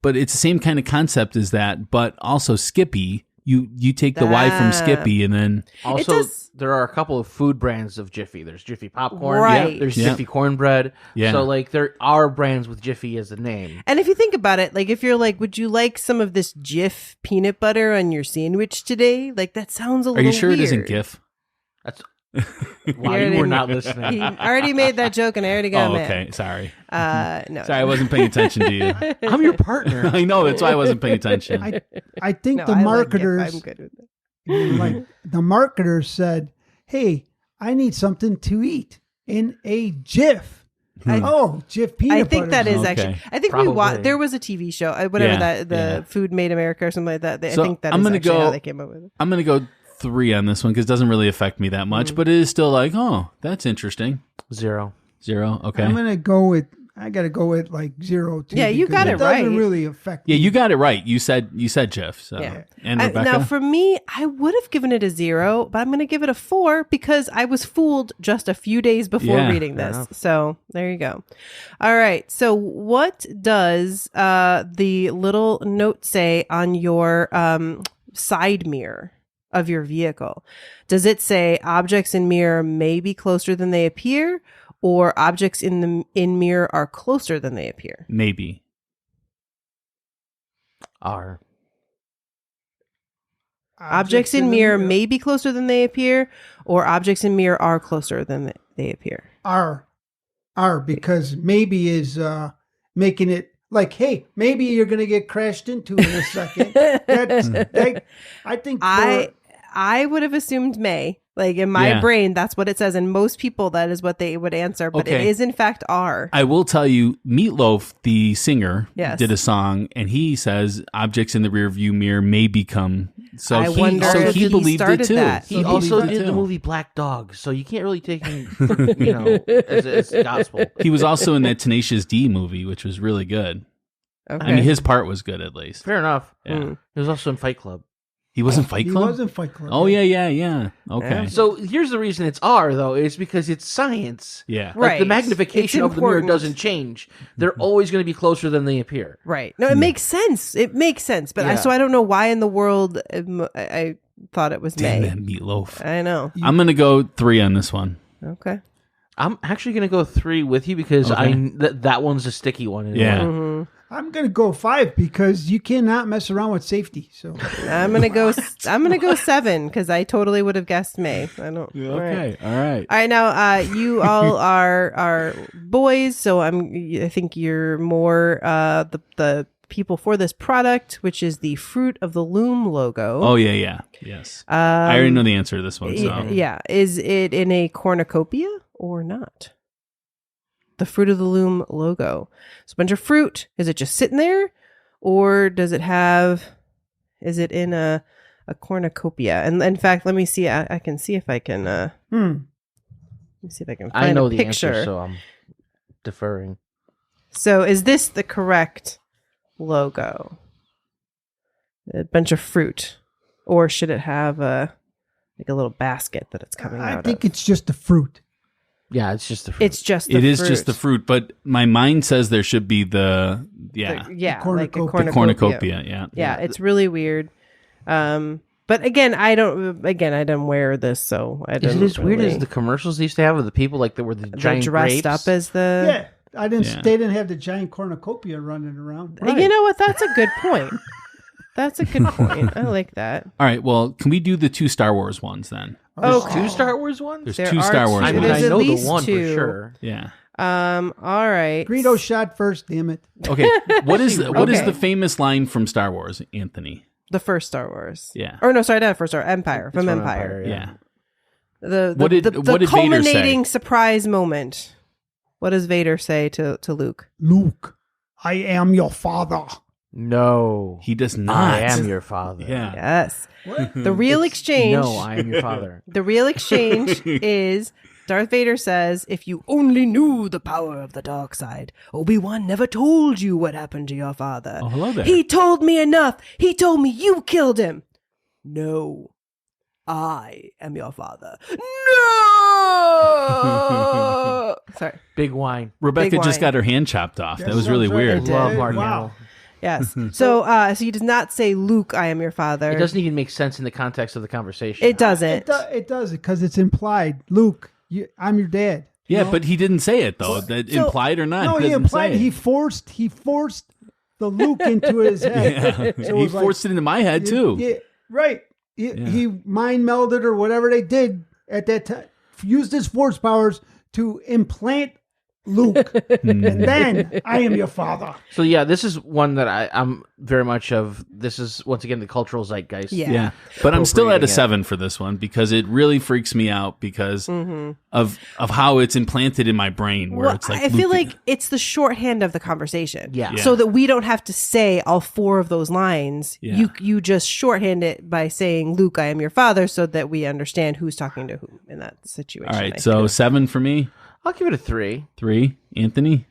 But it's the same kind of concept as that, but also Skippy. You take the Y from Skippy, and then also there are a couple of food brands of Jiffy. There's Jiffy popcorn, right? There's Jiffy cornbread. So like there are brands with Jiffy as the name. And if you think about it, like if you're like, would you like some of this Jif peanut butter on your sandwich today? Like that sounds a little. Are you sure weird. it isn't GIF? That's. Wow, you were not listening. He already made that joke, and I already got mad. Okay, sorry. No, sorry, I wasn't paying attention to you. I'm your partner. I know, that's why I wasn't paying attention. I think the marketers, I'm good with it. Like the marketers said, "Hey, I need something to eat in a Jif." Jif peanut butter. I think that is actually. I think Probably. there was a TV show, whatever Food Made America or something like that. I think that is actually how they came up with it. I'm gonna go 3 on this one because it doesn't really affect me that much, but it is still like, oh, that's interesting. 0. Okay. I'm gonna go with. I gotta go with like 0 too. Yeah, you got it right. It doesn't really affect. Yeah, you got it right. You said Jeff. So. Yeah. And Rebecca. Now for me, I would have given it a 0, but I'm gonna give it a 4 because I was fooled just a few days before reading this. Enough. So there you go. All right. So what does the little note say on your side mirror of your vehicle? Does it say objects in mirror may be closer than they appear, or objects in mirror are closer than they appear? Maybe. R. Objects in mirror may be closer than they appear, or objects in mirror are closer than they appear. R, because maybe is making it like, hey, maybe you're going to get crashed into in a second. I think I would have assumed may. Like in my brain, that's what it says. And most people, that is what they would answer. But it is in fact R. I will tell you, Meatloaf, the singer, did a song, and he says objects in the rear view mirror may become. So he believed it too. That. He also did the movie Black Dog, so you can't really take him, as gospel. He was also in that Tenacious D movie, which was really good. Okay. I mean, his part was good at least. Fair enough. Yeah. He was also in Fight Club. He was in Fight Club? He was in Fight Club. Oh, yeah. Okay. So here's the reason it's R, though, is because it's science. Yeah. Like the magnification of the mirror doesn't change. They're always going to be closer than they appear. Right. No, it makes sense. It makes sense. But so I don't know why in the world I thought it was Damn May. that Meatloaf. I know. I'm going to go 3 on this one. Okay. I'm actually going to go 3 with you because that one's a sticky one. Mm-hmm. I'm going to go 5 because you cannot mess around with safety. So I'm going to go 7 because I totally would have guessed May. I don't. Okay. All right. All right. Now, you all are boys, so I think you're more the people for this product, which is the Fruit of the Loom logo. Oh yeah. Yes. I already know the answer to this one. So. Yeah. Is it in a cornucopia or not? The Fruit of the Loom logo. It's a bunch of fruit. Is it just sitting there, or is it in a cornucopia? And in fact, let me see. I can see if I can. Let me see if I can find I know a the picture. answer, so I'm deferring. So, is this the correct logo? A bunch of fruit, or should it have a little basket that it's coming out of? I think it's just the fruit. Yeah, it's just the fruit. It's just the It is fruit. just the fruit, but my mind says there should be the like a cornucopia. Yeah. Yeah, it's really weird. But again, I didn't wear this, so I didn't. Is it as weird as the commercials they used to have of the people like that were the giant dressed grapes? up as the Yeah, They didn't have the giant cornucopia running around. Right. You know what? That's a good point. That's a good point. I like that. All right. Well, can we do the 2 Star Wars ones then? There's 2 Star Wars ones? There's There 2 are Star Wars I ones. mean, There's I at know the least one 2. for sure. Yeah. All right. Greedo shot first, damn it. Okay. What is the famous line from Star Wars, Anthony? The first Star Wars. Yeah. Or no, sorry, not first Star Empire. From from Empire. Empire, Yeah. The What did Vader culminating say? surprise moment. What does Vader say to Luke? Luke, I am your father. No. He does not. I am your father. Yeah. Yes. The real exchange. No, I am your father. The real exchange is Darth Vader says, "If you only knew the power of the dark side, Obi-Wan never told you what happened to your father. Oh, hello there. He told me enough. He told me you killed him. No, I am your father. No!" Sorry. Big wine. Rebecca Big just wine. got her hand chopped off. That That was really sounds right. weird. did. Love hard Wow. wow. Yes. So he does not say, "Luke, I am your father." It doesn't even make sense in the context of the conversation. It doesn't. It does because it's implied. Luke, I'm your dad. You Yeah, know? but he didn't say it though. That So- implied or not. No, he doesn't implied say he it. forced the Luke into his head. Yeah. So it He was like- forced it into my head too. Yeah, right. He mind melded or whatever they did at that time. Used his force powers to implant Luke, and then I am your father. So yeah, this is one that I'm very much of. This is once again the cultural zeitgeist. Yeah. Yeah, but I'm still at a Appropriating it. 7 for this one because it really freaks me out because of how it's implanted in my brain. Where Well, it's like I feel Luke- like it's the shorthand of the conversation. Yeah. So that we don't have to say all 4 of those lines. Yeah. You just shorthand it by saying, "Luke, I am your father," so that we understand who's talking to whom in that situation. all right. I So think. 7 for me. I'll give it a 3. 3. Anthony.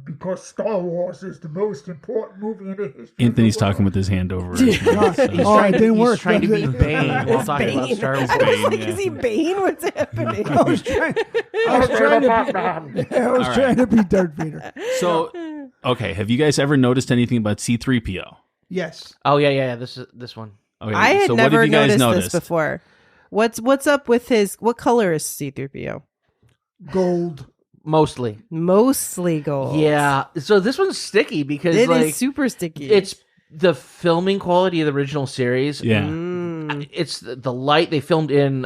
Because Star Wars is the most important movie in the history. Anthony's talking with his hand over his mouth. Oh, it didn't work. He's trying to be does it? Bane while It's talking about Bane. Star Wars. I was like, yeah. "Is he Bane? What's happening?" I was trying to be Darth Vader. So, okay. Have you guys ever noticed anything about C-3PO? Yes. Oh yeah. This one. Okay, I had so never what have you guys noticed noticed? this before. What's up with his? What color is C-3PO? Gold. Mostly. Mostly gold. Yeah. So this one's sticky because It like is super sticky. it's the filming quality of the original series. Yeah. Mm. It's the light they filmed in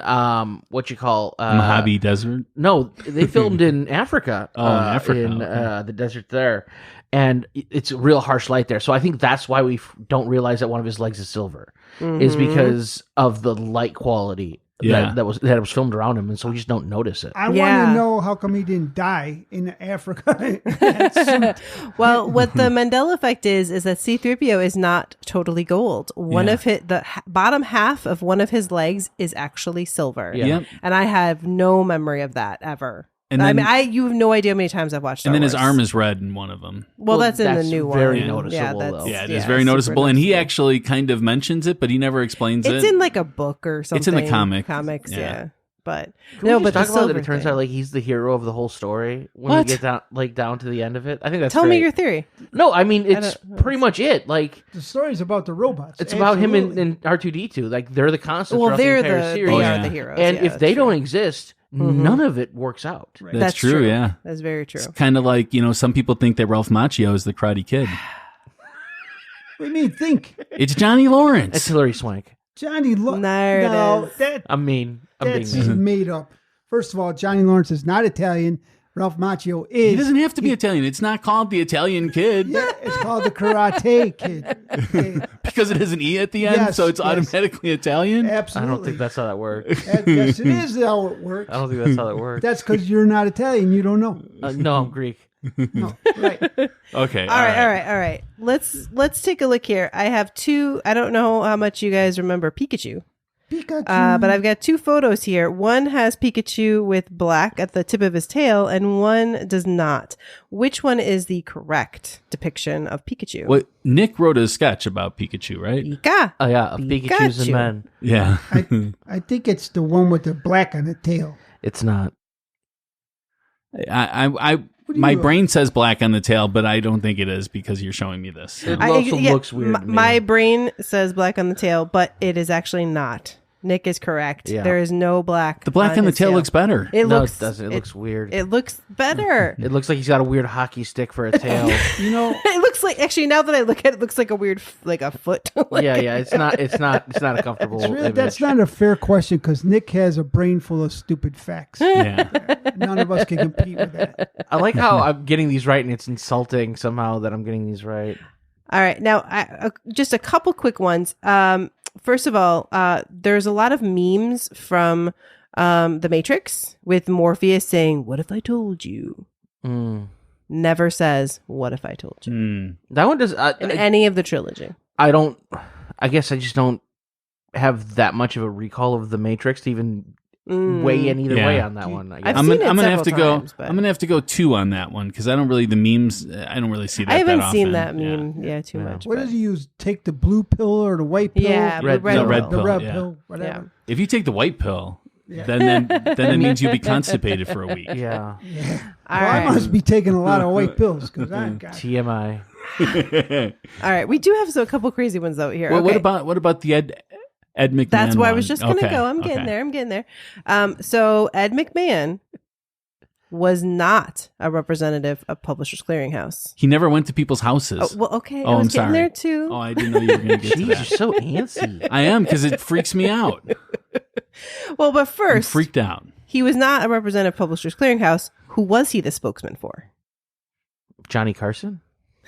what you call Mojave Desert. No, they filmed in Africa. Oh, in Africa, in okay. the desert there, and it's a real harsh light there. So I think that's why we don't realize that one of his legs is silver, is because of the light quality. Yeah. that was filmed around him, and so we just don't notice it. I want Yeah. to know how come he didn't die in Africa. Well, what the Mandela Effect is that C-3PO is not totally gold. One Yeah. of the bottom half of one of his legs is actually silver. Yeah. Yep. And I have no memory of that ever. And I then- mean, you have no idea how many times I've watched Star And then his Wars. arm is red in one of them. Well, that's in the new one. very Yeah. noticeable, Yeah, though. Yeah, it Yeah, is very super noticeable. And he noticeable. actually kind of mentions it, but he never explains It's it. in like a book or something. It's in the comic. Comics, Yeah. yeah. But Can no, we but just the talk about that silver it turns thing. out like he's the hero of the whole story when What? we get down to the end of it. I think that's Tell me great. your theory. No, I mean it's don't- pretty much it. Like The story's about the robots. it's about him Absolutely. and R2D2. Like they're the constants Well, throughout they're the entire series. they Oh, are yeah. the heroes. And yeah, if that's they true. don't exist, none of it works out. Right. That's true, yeah. That's very true. It's kind of like, some people think that Ralph Macchio is the Karate Kid. What do you mean, think? It's Johnny Lawrence. It's Hilary Swank. Johnny Lawrence. There it No, is. I'm mean. I'm being that's mean. made up. First of all, Johnny Lawrence is not Italian. Ralph Macchio is. He doesn't have to be Italian. It's not called the Italian Kid. Yeah, it's called the Karate Kid. Okay. Because it has an E at the end, Yes, so it's yes. automatically Italian. I Absolutely. don't think that's how that works. Yes, it is how it works. I don't think that's how that works. That's because you're not Italian. You don't know. No, I'm Greek. No, right. Okay. All right. Let's take a look here. I have two. I don't know how much you guys remember Pikachu. Pikachu. But I've got two photos here. One has Pikachu with black at the tip of his tail, and one does not. Which one is the correct depiction of Pikachu? What Nick wrote a sketch about Pikachu, right? Pika. Oh yeah, of Pikachu's and Pikachu. men. Yeah. I think it's the one with the black on the tail. It's not. My brain says black on the tail, but I don't think it is because you're showing me this. It also looks weird. to me. My brain says black on the tail, but it is actually not. Nick is correct. Yeah. There is no black. The black on the his tail looks better. It No, looks. it doesn't. It looks weird. It looks better. It looks like he's got a weird hockey stick for a tail. You know, It looks like actually now that I look at it, it looks like a weird like a foot. Like- yeah. It's not a comfortable image. that's not a fair question because Nick has a brain full of stupid facts. Yeah. None of us can compete with that. I like how I'm getting these right, and it's insulting somehow that I'm getting these right. All right, now just a couple quick ones. First of all, there's a lot of memes from The Matrix with Morpheus saying, "What if I told you?" Never says, "What if I told you?" That one does. In any of the trilogy. I don't. I guess I just don't have that much of a recall of The Matrix to even weigh in either Yeah. way on that one. I guess. I've seen it I'm gonna have to several times, but- I'm gonna have to go 2 on that one because I don't really the memes. I don't really see that. I haven't that seen often. that meme, too much. What but- does he use? Take the blue pill or the white pill? Yeah, Red red pill. pill. red The pill, red yeah. pill, whatever. If you take the white pill, then it means you'll be constipated for a week. Yeah. All Well, right. I must be taking a lot of white pills because I got TMI. All right, we do have a couple crazy ones though here. Well, Okay. what about the Ed McMahon? That's where I one? was just going to Okay, go. I'm getting okay. there. So Ed McMahon was not a representative of Publishers Clearinghouse. He never went to people's houses. Oh, well, okay. Oh, I was I'm getting sorry. there too. Oh, I didn't know you were going to get to Jeez, you're that. so antsy. I am because it freaks me out. Well, but I'm first, freaked out. he was not a representative of Publishers Clearinghouse. Who was he the spokesman for? Johnny Carson?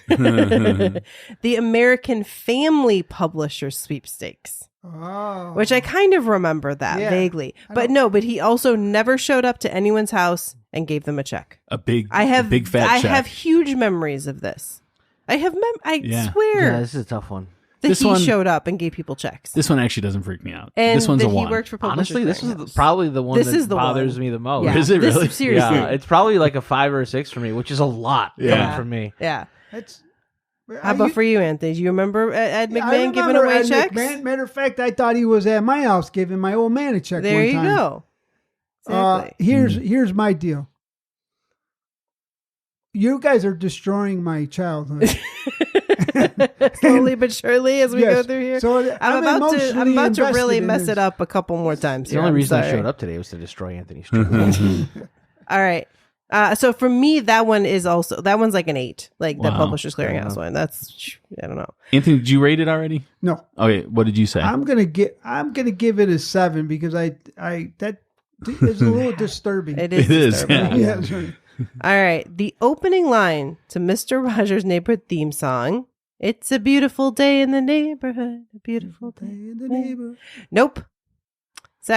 The American Family Publishers Sweepstakes. Oh. Which I kind of remember that Yeah. vaguely. But he also never showed up to anyone's house and gave them a check. A big I fat check. have huge memories of this. I Yeah. swear Yeah, this is a tough one. that This he one- showed up and gave people checks. This one actually doesn't freak me out. And this one's that a 1. he worked for Publishers Honestly, this is Clearinghouse. probably the one This that is the bothers one. me the most. Yeah. Is it This- really? seriously. Yeah, it's probably like a 5 or a 6 for me, which is a lot Yeah. coming from me. Yeah. That's, How about for you, Anthony? Do you remember Ed I McMahon giving remember away Ed checks? McMahon. Matter of fact, I thought he was at my house giving my old man a check. There one you time. go. Exactly. Here's my deal. You guys are destroying my childhood. Slowly but surely as we go Yes. through here. So I'm about to emotionally really invested in mess this. it up a couple more times. The here. only I'm reason I sorry. showed up today was to destroy Anthony's childhood. All right. So for me, that one's like an 8, like the Wow. Publishers Clearinghouse one. That's, I don't know. Anthony, did you rate it already? No, Okay, what did you say? I'm gonna give it a 7 because that is a little disturbing. It is. It is, disturbing. yeah. Yeah, that's right. All right. The opening line to Mr. Rogers' Neighborhood theme song. It's a beautiful day in the neighborhood. A beautiful day. In the neighborhood. Nope. It's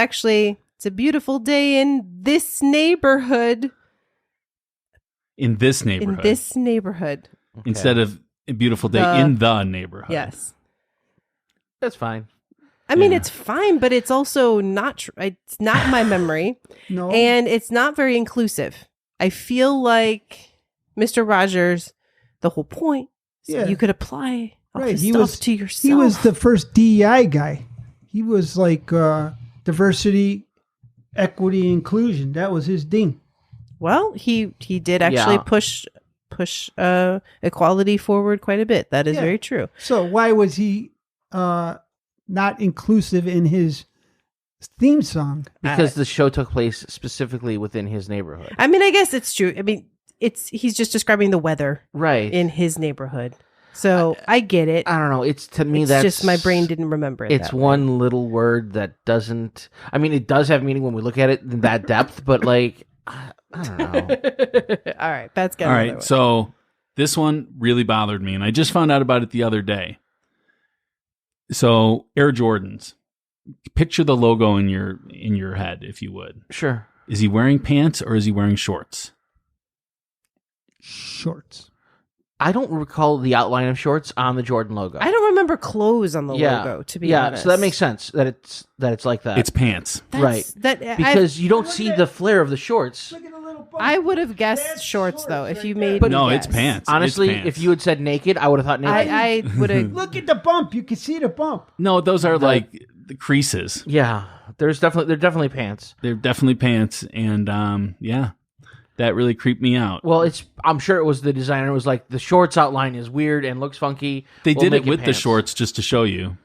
a beautiful day in this neighborhood. In this neighborhood. In this neighborhood. Instead of a beautiful day The- in the neighborhood. Yes. That's fine. I mean, Yeah. it's fine, but it's also not. It's not my memory, No, and it's not very inclusive. I feel like Mr. Rogers. The whole point, is Yeah. you could apply all right. this He stuff was to yourself. He was the first DEI guy. He was like diversity, equity, inclusion. That was his thing. Well, he did actually Yeah. push equality forward quite a bit. That is Yeah. very true. So why was he not inclusive in his theme song. Because the show took place specifically within his neighborhood. I mean, I guess it's true. I mean, he's just describing the weather Right. in his neighborhood. So I get it. I don't know. It's to me It's that's just my brain didn't remember it. It's that way. one little word that doesn't. I mean, it does have meaning when we look at it in that depth, but like, I don't know. All right, Pat's got All another right, one. so this one really bothered me, and I just found out about it the other day. So Air Jordans. Picture the logo in your head, if you would. Sure. Is he wearing pants or is he wearing shorts? Shorts. I don't recall the outline of shorts on the Jordan logo. I don't remember clothes on the Yeah. logo, to be honest. So that makes sense that it's like that. It's pants. right. Because you don't see the flare of the shorts. Look at the little bump. I would have guessed That's shorts, though, if right you there. made But me No, guess. it's pants. Honestly, It's pants. if you had said naked, I would have thought naked. I would have. Look at the bump. You can see the bump. No, those are like the creases. Yeah, they're definitely pants. They're definitely pants, and yeah, that really creeped me out. Well, I'm sure it was the designer was like, the shorts outline is weird and looks funky. They We'll did it make with the pants. shorts just to show you.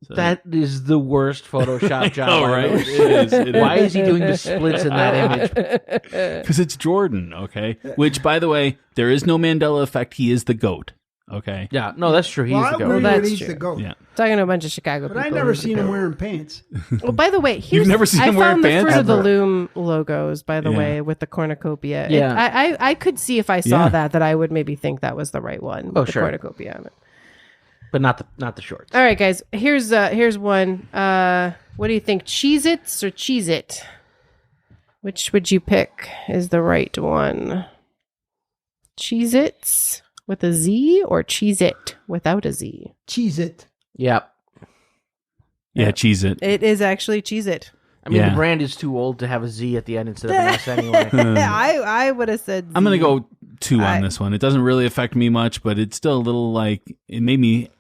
So- That is the worst Photoshop job. know, I've right? ever It seen. is, it Why is. is he doing the splits in that image? Because it's Jordan, okay? Which, by the way, there is no Mandela effect. He is the GOAT, okay? Yeah, no, that's true. He's Well, I the agree goat. with that's he's true. the goat. Yeah. Talking to a bunch of Chicago But people. I never who's seen the him goat. wearing pants. Well, by the way, here's, never seen I him wearing found the pants? Fruit of the Ever. Loom logos, by the Yeah. way, with the cornucopia. Yeah. I could see if I saw Yeah. that I would maybe think that was the right one. With Oh, the sure. cornucopia on it. But not the shorts. All right, guys. Here's one. What do you think? Cheez-Its or Cheez-It? Which would you pick is the right one? Cheez-Its with a Z or Cheez-It without a Z? Cheese it. Yep. Yeah, cheese it. It is actually Cheez-It. I mean, Yeah. the brand is too old to have a Z at the end instead of an S anyway. I would have said Z. I'm going to go 2 on I- this one. It doesn't really affect me much, but it's still a little like, it made me,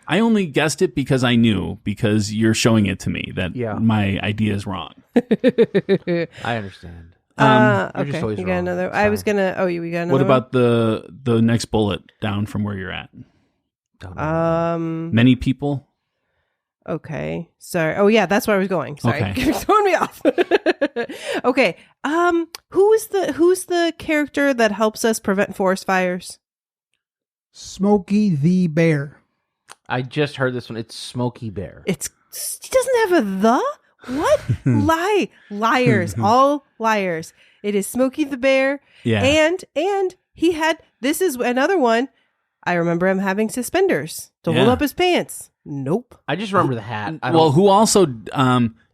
I only guessed it because I knew, because you're showing it to me that Yeah. my idea is wrong. I understand. Okay, You're just always you got wrong. another. It's I was fine. gonna. Oh, we got another. What about the next bullet down from where you're at? Don't know. one? Many people? Okay. Sorry. Oh yeah, that's where I was going. Sorry, Okay. you're throwing me off. Okay. Who's the character that helps us prevent forest fires? Smokey the Bear. I just heard this one. It's Smokey Bear. He doesn't have a the. What? Liars. All liars. It is Smokey the Bear. Yeah. And he had, this is another one. I remember him having suspenders to hold Yeah. up his pants. Nope. I just remember the hat. I Well, don't- who also,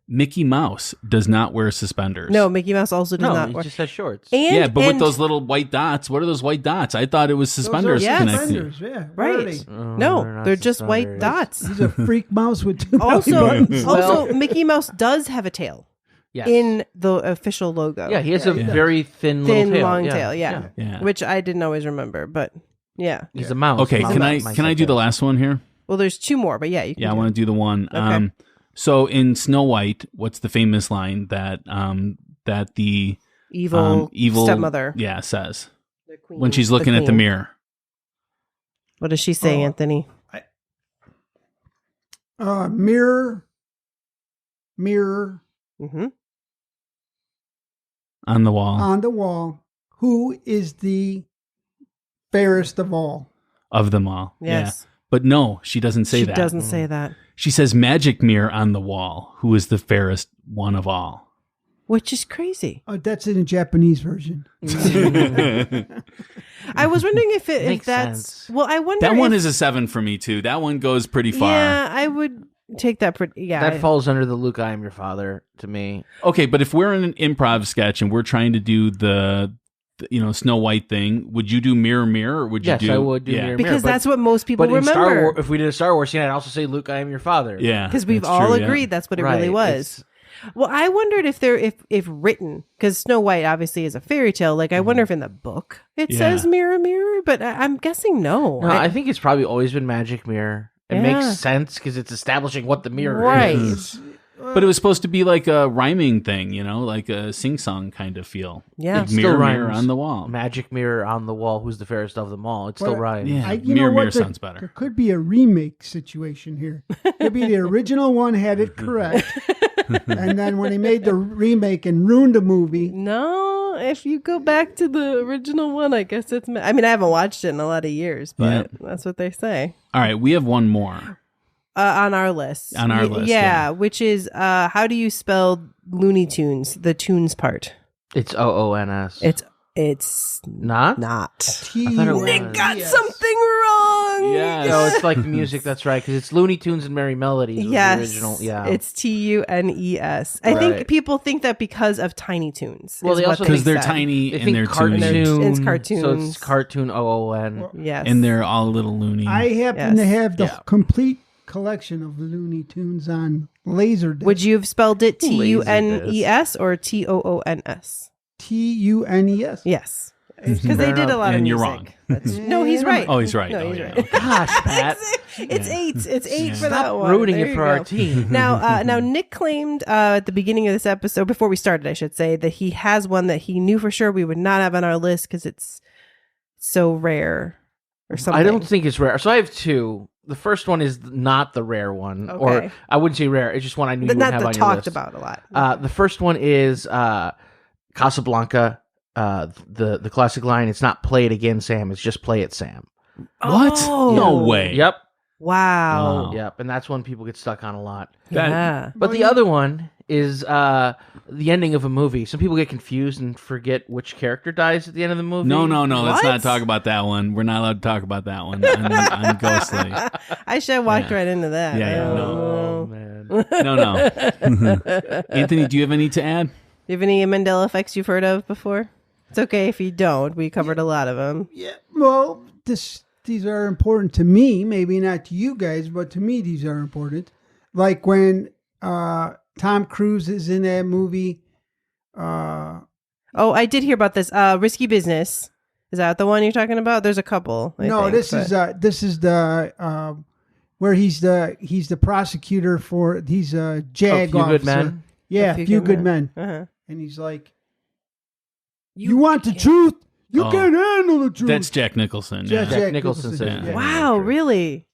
Mickey Mouse does not wear suspenders. No, Mickey Mouse also does no, not he wear. just has shorts. And, Yeah, but with and- those little white dots, what are those white dots? I thought it was suspenders Yes. connected. Suspenders, yeah. Where are Right. they? Oh, No, not they're just white suspenders. dots. He's a freak mouse with two belly Also, buttons. also, Mickey Mouse does have a tail Yes. in the official logo. Yeah, he has a Yeah. very thin little thin, tail. long yeah. tail. Yeah. Yeah. Which I didn't always remember, but yeah. He's a mouse. Okay, Mouse- can I mice can I like do the that. last one here? Well, there's 2 more, but yeah, you can. Yeah, I do want it. to do the one. Okay. So in Snow White, what's the famous line that that the evil stepmother. yeah says The queen- when she's looking at the queen. mirror? What does she say, Oh. Anthony? Mirror. Mm-hmm. On the wall On the wall. Who is the fairest of all? of them all. Yes. Yeah. But no, she doesn't say She that. doesn't say that. She says magic mirror on the wall. Who is the fairest one of all? Which is crazy. Oh, that's in the Japanese version. I was wondering if Makes that's sense. well. I wonder That one if- is a 7 for me too. That one goes pretty far. Yeah, I would take that. Yeah, That falls under the Luke, I am your father to me. Okay, but if we're in an improv sketch and we're trying to do the Snow White thing, would you do mirror mirror or would you Yes, do I would do yeah. mirror because but- that's what most people But in Star remember. Wars, if we did a Star Wars scene, I'd also say, Luke, I am your father. Yeah. Because we've that's all true, yeah. agreed that's what it really Right, was. Well, I wondered if if written, because Snow White obviously is a fairy tale. Like, I wonder if in the book it Yeah. says mirror, mirror, but I'm guessing no. No, I think it's probably always been Magic Mirror. It Yeah. makes sense because it's establishing what the mirror Right. is. But it was supposed to be like a rhyming thing, like a sing-song kind of feel. Yeah. Like mirror on the wall. Magic mirror on the wall. Who's the fairest of them all? It still rhymes. Yeah, mirror sounds better. There could be a remake situation here. Could be the original one had it correct, and then when they made the remake and ruined the movie. No, if you go back to the original one, I guess it's. I mean, I haven't watched it in a lot of years, but that's what they say. All right, we have one more. On our list. Yeah, which is how do you spell Looney Tunes? The tunes part. It's OONS. It's not. Nick got something wrong. Yeah. No, it's like music. That's right, because it's Looney Tunes and Merry Melodies. Yes, the original. Yeah, it's TUNES. I think people think that because of Tiny Toons. Well, they also because they're tiny they and they're cartoon. It's cartoons, so it's cartoon OON. Yes, and they're all little loony. I happen to have the complete collection of Looney Tunes on Laserdisc. Would you have spelled it TUNES or TOONS? TUNES. Yes. Because they did a lot of music. And you're wrong. No, he's right. Oh, he's right. No, he's right. Okay. Gosh, Pat. It's eight. It's eight for Stop that one. rooting There it you for go. our team. Now, Nick claimed at the beginning of this episode, before we started, I should say, that he has one that he knew for sure we would not have on our list because it's so rare or something. I don't think it's rare. So I have two. The first one is not the rare one, or I wouldn't say rare. It's just one I knew you would have on your list. Not talked about a lot. The first one is Casablanca. The classic line. It's not "Play it again, Sam." It's just "Play it, Sam." What? Oh. No way. Yep. Wow. Yep. And that's one people get stuck on a lot. Yeah. But the other one is the ending of a movie. Some people get confused and forget which character dies at the end of the movie. No. Let's not talk about that one. We're not allowed to talk about that one on Ghostly. I should have walked right into that. Yeah, Oh, man. No. Anthony, do you have any to add? Do you have any Mandela effects you've heard of before? It's okay if you don't. We covered a lot of them. Yeah. Well, these are important to me. Maybe not to you guys, but to me, these are important. Like when Tom Cruise is in that movie. Oh, I did hear about this. Risky Business. Is that the one you're talking about? There's a couple. This is the where he's the prosecutor for he's a JAG Few officer. Good Men. Yeah, Few Good Men. Uh-huh. And he's like, "You want the truth? You can't handle the truth." That's Jack Nicholson. Jack Nicholson said that. Wow, really?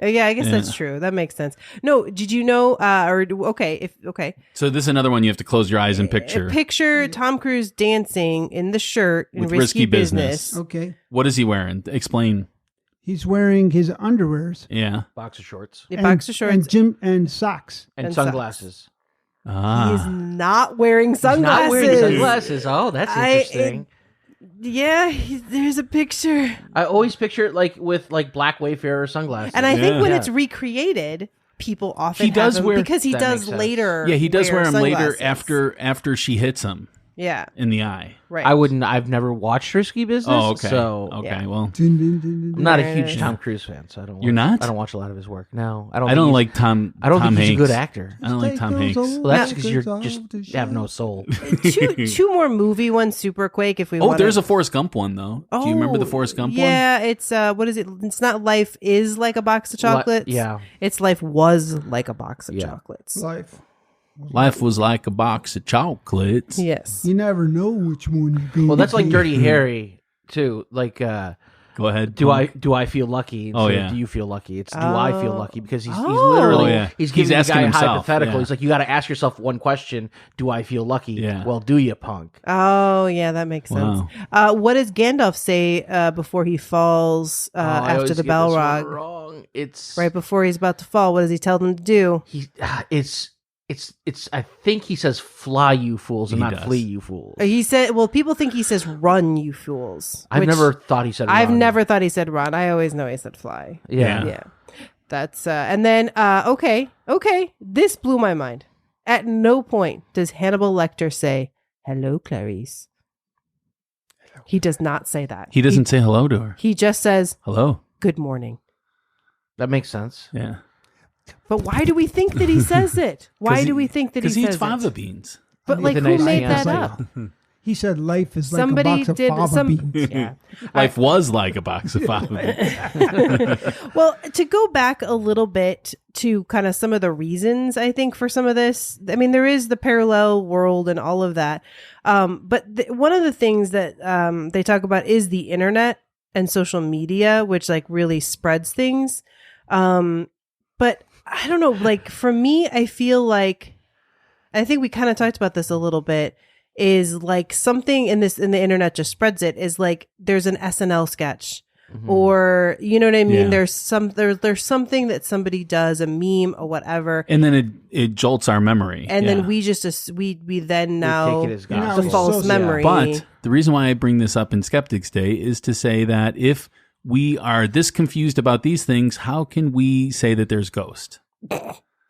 Yeah, I guess that's true. That makes sense. No, did you know? Okay. So this is another one you have to close your eyes and picture. Picture Tom Cruise dancing in the shirt in With Risky Business. Okay. What is he wearing? Explain. He's wearing his underwears. Yeah. Boxer shorts. Boxer shorts and socks And socks. sunglasses. He's not wearing sunglasses. Not wearing sunglasses. Oh, that's interesting. There's a picture. I always picture it like with like black Wayfarer sunglasses. And I think when it's recreated, people often He does have them wear- because he That does makes sense. later. Yeah, he does wear them later sunglasses. after she hits him Yeah, in the eye. right. I've never watched Risky Business. Oh, okay. So yeah. Well, I'm not a huge Right. Tom Cruise fan, so I don't. You're not? I don't watch a lot of his work. No, I don't like Tom. I don't Tom think he's Hanks. a good actor. I don't like Tom Hanks. Well, that's because you're just have no soul. two more movie ones super quick if we want. There's a Forrest Gump one though. Do you remember the Forrest Gump one? Yeah, it's what is it? It's not Life is like a box of chocolates. Yeah. It's Life was like a box of chocolates. Life was like a box of chocolates. Yes. You never know which one you're going Well, that's like to Dirty Harry too. Like, Go ahead. do I feel lucky? Oh, Instead of yeah. Do you feel lucky? It's do I feel lucky? Because he's Oh. literally Oh, yeah. he's giving He's the asking guy a himself, hypothetical. yeah. He's like, you got to ask yourself one question: do I feel lucky? Yeah. Well, do you, punk? Oh, yeah, that makes sense. What does Gandalf say before he falls I always after the get this one Balrog? wrong. It's Right before he's about to fall, what does he tell them to do? It's. I think he says, "Fly, you fools," and He not does. "flee, you fools." He said, well, people think he says run, you fools. I've which never thought he said. I've run. never thought he said run. I always know he said fly. Yeah. Yeah. That's and then okay. This blew my mind. At no point does Hannibal Lecter say, "Hello, Clarice." He does not say that. He doesn't say hello to her. He just says, Hello. "Good morning." That makes sense. Yeah. But why do we think that he says it? Why do we think that he says says fava it? beans. But like, With a who nice made hand. that up? He said life is like a box of fava beans. Yeah. Life was like a box of fava beans. Well, to go back a little bit to kind of some of the reasons, I think, for some of this, I mean, there is the parallel world and all of that. But one of the things that they talk about is the internet and social media, which like really spreads things. But I don't know, like for me, I feel like, I think we kind of talked about this a little bit, is like something in the internet just spreads it, is like there's an SNL sketch or you know what I mean? Yeah. There's something that somebody does, a meme or whatever. And then it jolts our memory. And then we just, we then now, take it as the gospel. false memory. But the reason why I bring this up in Skeptics Day is to say that if we are this confused about these things, how can we say that there's ghost?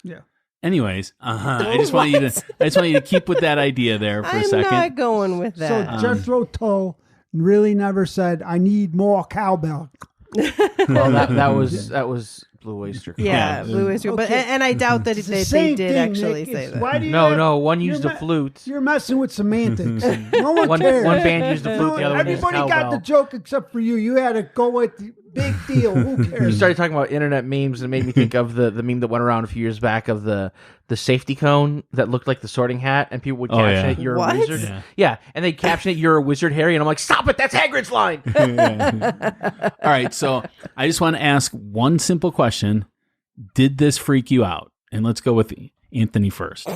Yeah. Anyways, I just want you to keep with that idea there for a second. I'm not going with that. So Jethro Tull really never said, "I need more cowbell." Well, that was Blue Oyster Cult. Yeah, Blue Oyster. But Okay. and I doubt that It's the they same did thing, actually Nick. say It's- that. Why do you No, one you're used a me- flute. You're messing with semantics. No one One cares. band used a flute, the other one used Everybody got cowbell. the joke except for you. You had to go with the big deal. Who You cares? started talking about internet memes, and it made me think of the meme that went around a few years back of the safety cone that looked like the Sorting Hat, and people would caption yeah. it, "You're What? a wizard." Yeah, and they caption it, "You're a wizard, Harry," and I'm like, "Stop it! That's Hagrid's line." All right, so I just want to ask one simple question. Did this freak you out? And let's go with Anthony first.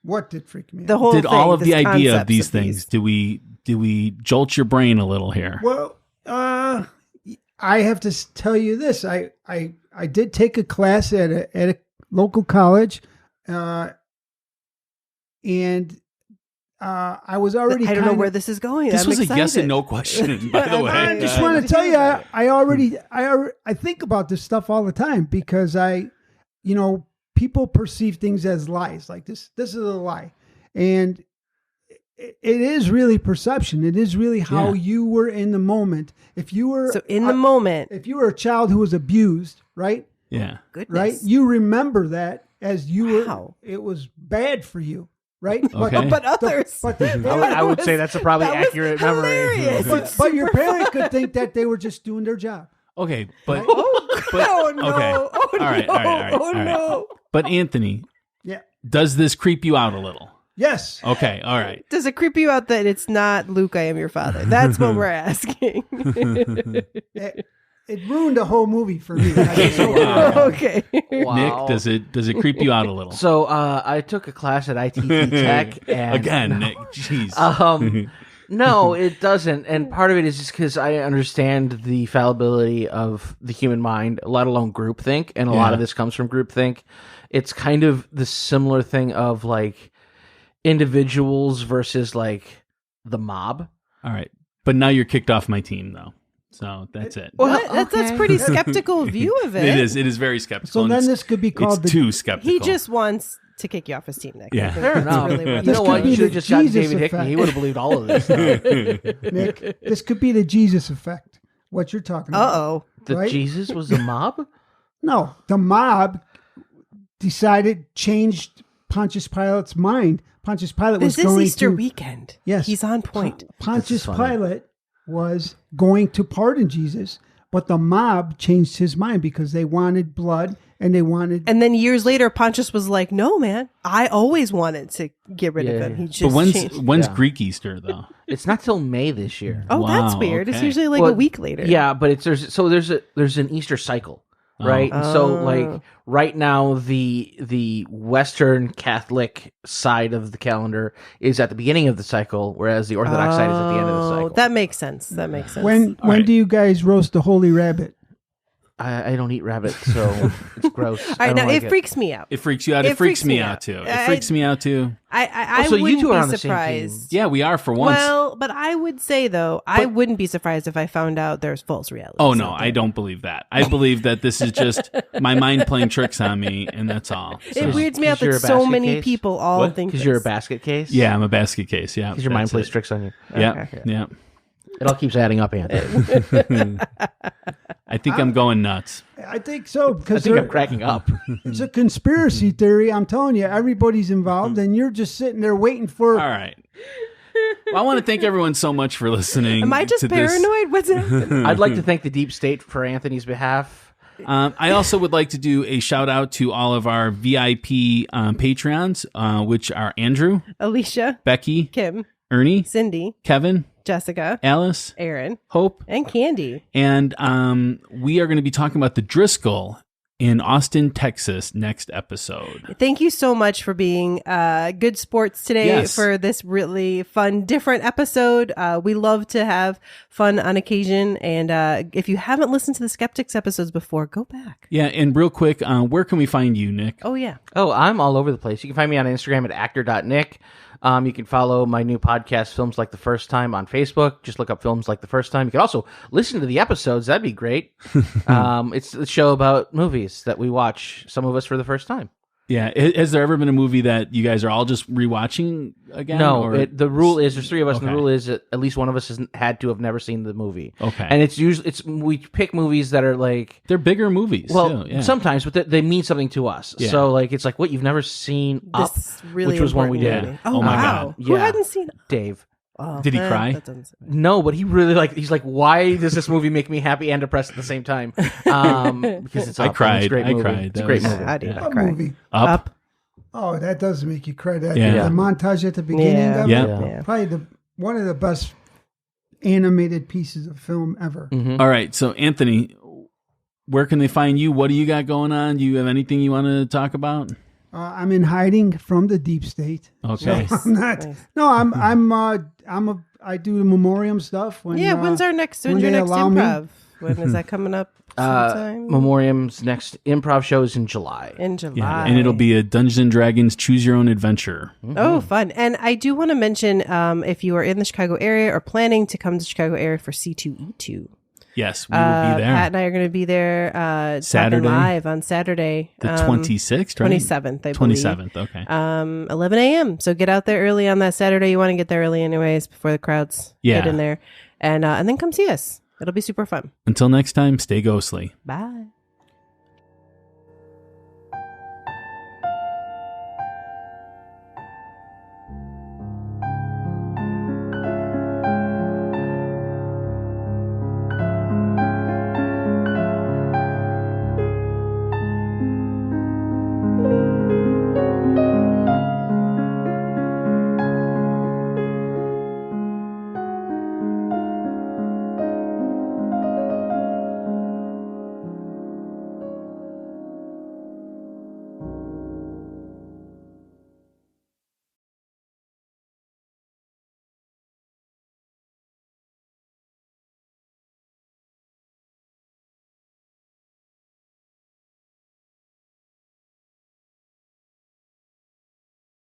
What did freak me out? The whole Did thing, all of this the idea of concepts these things, do we jolt your brain a little here? Well, I have to tell you this. I did take a class at a local college, and I was already. I don't know where this is going. This I'm was excited. a yes and no question, by the way. I just want to tell you, I think about this stuff all the time because people perceive things as lies. Like this is a lie, and it is really perception. It is really how you were in the moment. If you were the moment, if you were a child who was abused, right? Yeah. goodness, Right, you remember that as you Wow. were. It was bad for you, right? Okay. But others, I would say that's a probably that was accurate memory. hilarious. But your parent could think that they were just doing their job. Okay, but Oh no! okay. Oh All right, no! all right. Oh no! But Anthony, Yeah. does this creep you out a little? Yes. Okay, all right. Does it creep you out that it's not Luke, I am your father? That's what we're asking. It ruined the whole movie for me. Okay. Wow. Nick, does it creep you out a little? So I took a class at ITT Tech, and Again, Nick, jeez. No, it doesn't. And part of it is just because I understand the fallibility of the human mind, let alone groupthink. And a lot of this comes from groupthink. It's kind of the similar thing of like individuals versus like the mob. All right. But now you're kicked off my team, though. So that's it. Well, that's pretty skeptical view of it. It is very skeptical. So and then it's- this could be called it's too skeptical. He just wants to kick you off his team, Nick. Yeah. I think Fair that's enough. really what You know could what? be You should have the just gotten Jesus David Hickman. effect. He would have believed all of this stuff. Nick, this could be the Jesus effect. What you're talking about. Uh-oh. That Right? Jesus was a mob? No, the mob changed Pontius Pilate's mind. Pontius Pilate was This is going Easter to weekend. Yes. He's on point. Pontius That's funny. Pilate was going to pardon Jesus, but the mob changed his mind because they wanted blood and they wanted. And then years later, Pontius was like, no, man, I always wanted to get rid of him. He just But changed. when's Yeah. Greek Easter, though? It's not till May this year. Oh, that's Wow, weird. It's okay. usually like Well, a week later. Yeah, but there's an Easter cycle, right? And so like right now the Western Catholic side of the calendar is at the beginning of the cycle, whereas the Orthodox side is at the end of the cycle. That makes sense. That makes sense. when right. do you guys roast the holy rabbit? I don't eat rabbit, so it's gross. All right, now it freaks me out. It freaks you out. It freaks me out, too. It freaks me out, too. I so you wouldn't two are be on the same surprised. Yeah, we are for once. Well, but I would say though, I wouldn't be surprised if I found out there's false reality. Oh, no, I don't believe that. I believe that this is just my mind playing tricks on me, and that's all. So- It weirds me out 'Cause you're that a so basket many case? people all What? think because you're a this. basket case. Yeah, I'm a basket case. Yeah. because your mind that's plays it. tricks on you. Yeah, yeah. It all keeps adding up, Anthony. I think I'm going nuts. I think so I because think I'm cracking up. it's a conspiracy theory. I'm telling you, everybody's involved, and you're just sitting there waiting for. All right. Well, I want to thank everyone so much for listening. Am I just paranoid? What's happening? I'd like to thank the deep state for Anthony's behalf. I also would like to do a shout out to all of our VIP Patreons, which are Andrew, Alicia, Becky, Kim, Ernie, Cindy, Kevin, Jessica, Alice, Aaron, Hope, and Candy. And we are going to be talking about the Driscoll in Austin, Texas, next episode. Thank you so much for being good sports today for this really fun, different episode. We love to have fun on occasion. And if you haven't listened to the Skeptics episodes before, go back. Yeah, and real quick, where can we find you, Nick? Oh, yeah. Oh, I'm all over the place. You can find me on Instagram at actor.nick. You can follow my new podcast, Films Like the First Time, on Facebook. Just look up Films Like the First Time. You can also listen to the episodes. That'd be great. It's a show about movies that we watch, some of us for the first time. Yeah. Has there ever been a movie that you guys are all just rewatching again? No. The rule is there's three of us, and the rule is that at least one of us has had to have never seen the movie. Okay. And it's usually we pick movies that are like they're bigger movies. Well, too, yeah. Sometimes, but they mean something to us. Yeah. So like it's like what you've never seen Up, really which was one we did. movie. Oh my God. Who hadn't seen Dave. Oh, Did he cry? that doesn't- No, but he really he's like, why does this movie make me happy and depressed at the same time? Because it's Up, I and cried. It's a great I movie. cried. It's a That great was- movie. How do you not What cry? movie? Up. Oh, that does make you cry. That Yeah. the montage at the beginning Yeah. of Yeah. it. Yeah. Probably one of the best animated pieces of film ever. Mhm. All right. So, Anthony, where can they find you? What do you got going on? Do you have anything you want to talk about? I'm in hiding from the deep state. Okay. I'm not. Nice. No, I do the memoriam stuff. When's your next when they allow me. improv? When is that coming up? Sometime? Memoriam's next improv show is in July. In July. Yeah, and it'll be a Dungeons and Dragons Choose Your Own Adventure. Oh, fun. And I do want to mention if you are in the Chicago area or planning to come to the Chicago area for C2E2. Yes, we will be there. Pat and I are going to be there Saturday? talking live on Saturday. The 26th, right? 27th, I believe. 27th, okay. 11 a.m. So get out there early on that Saturday. You want to get there early anyways before the crowds get in there. And then come see us. It'll be super fun. Until next time, stay ghostly. Bye.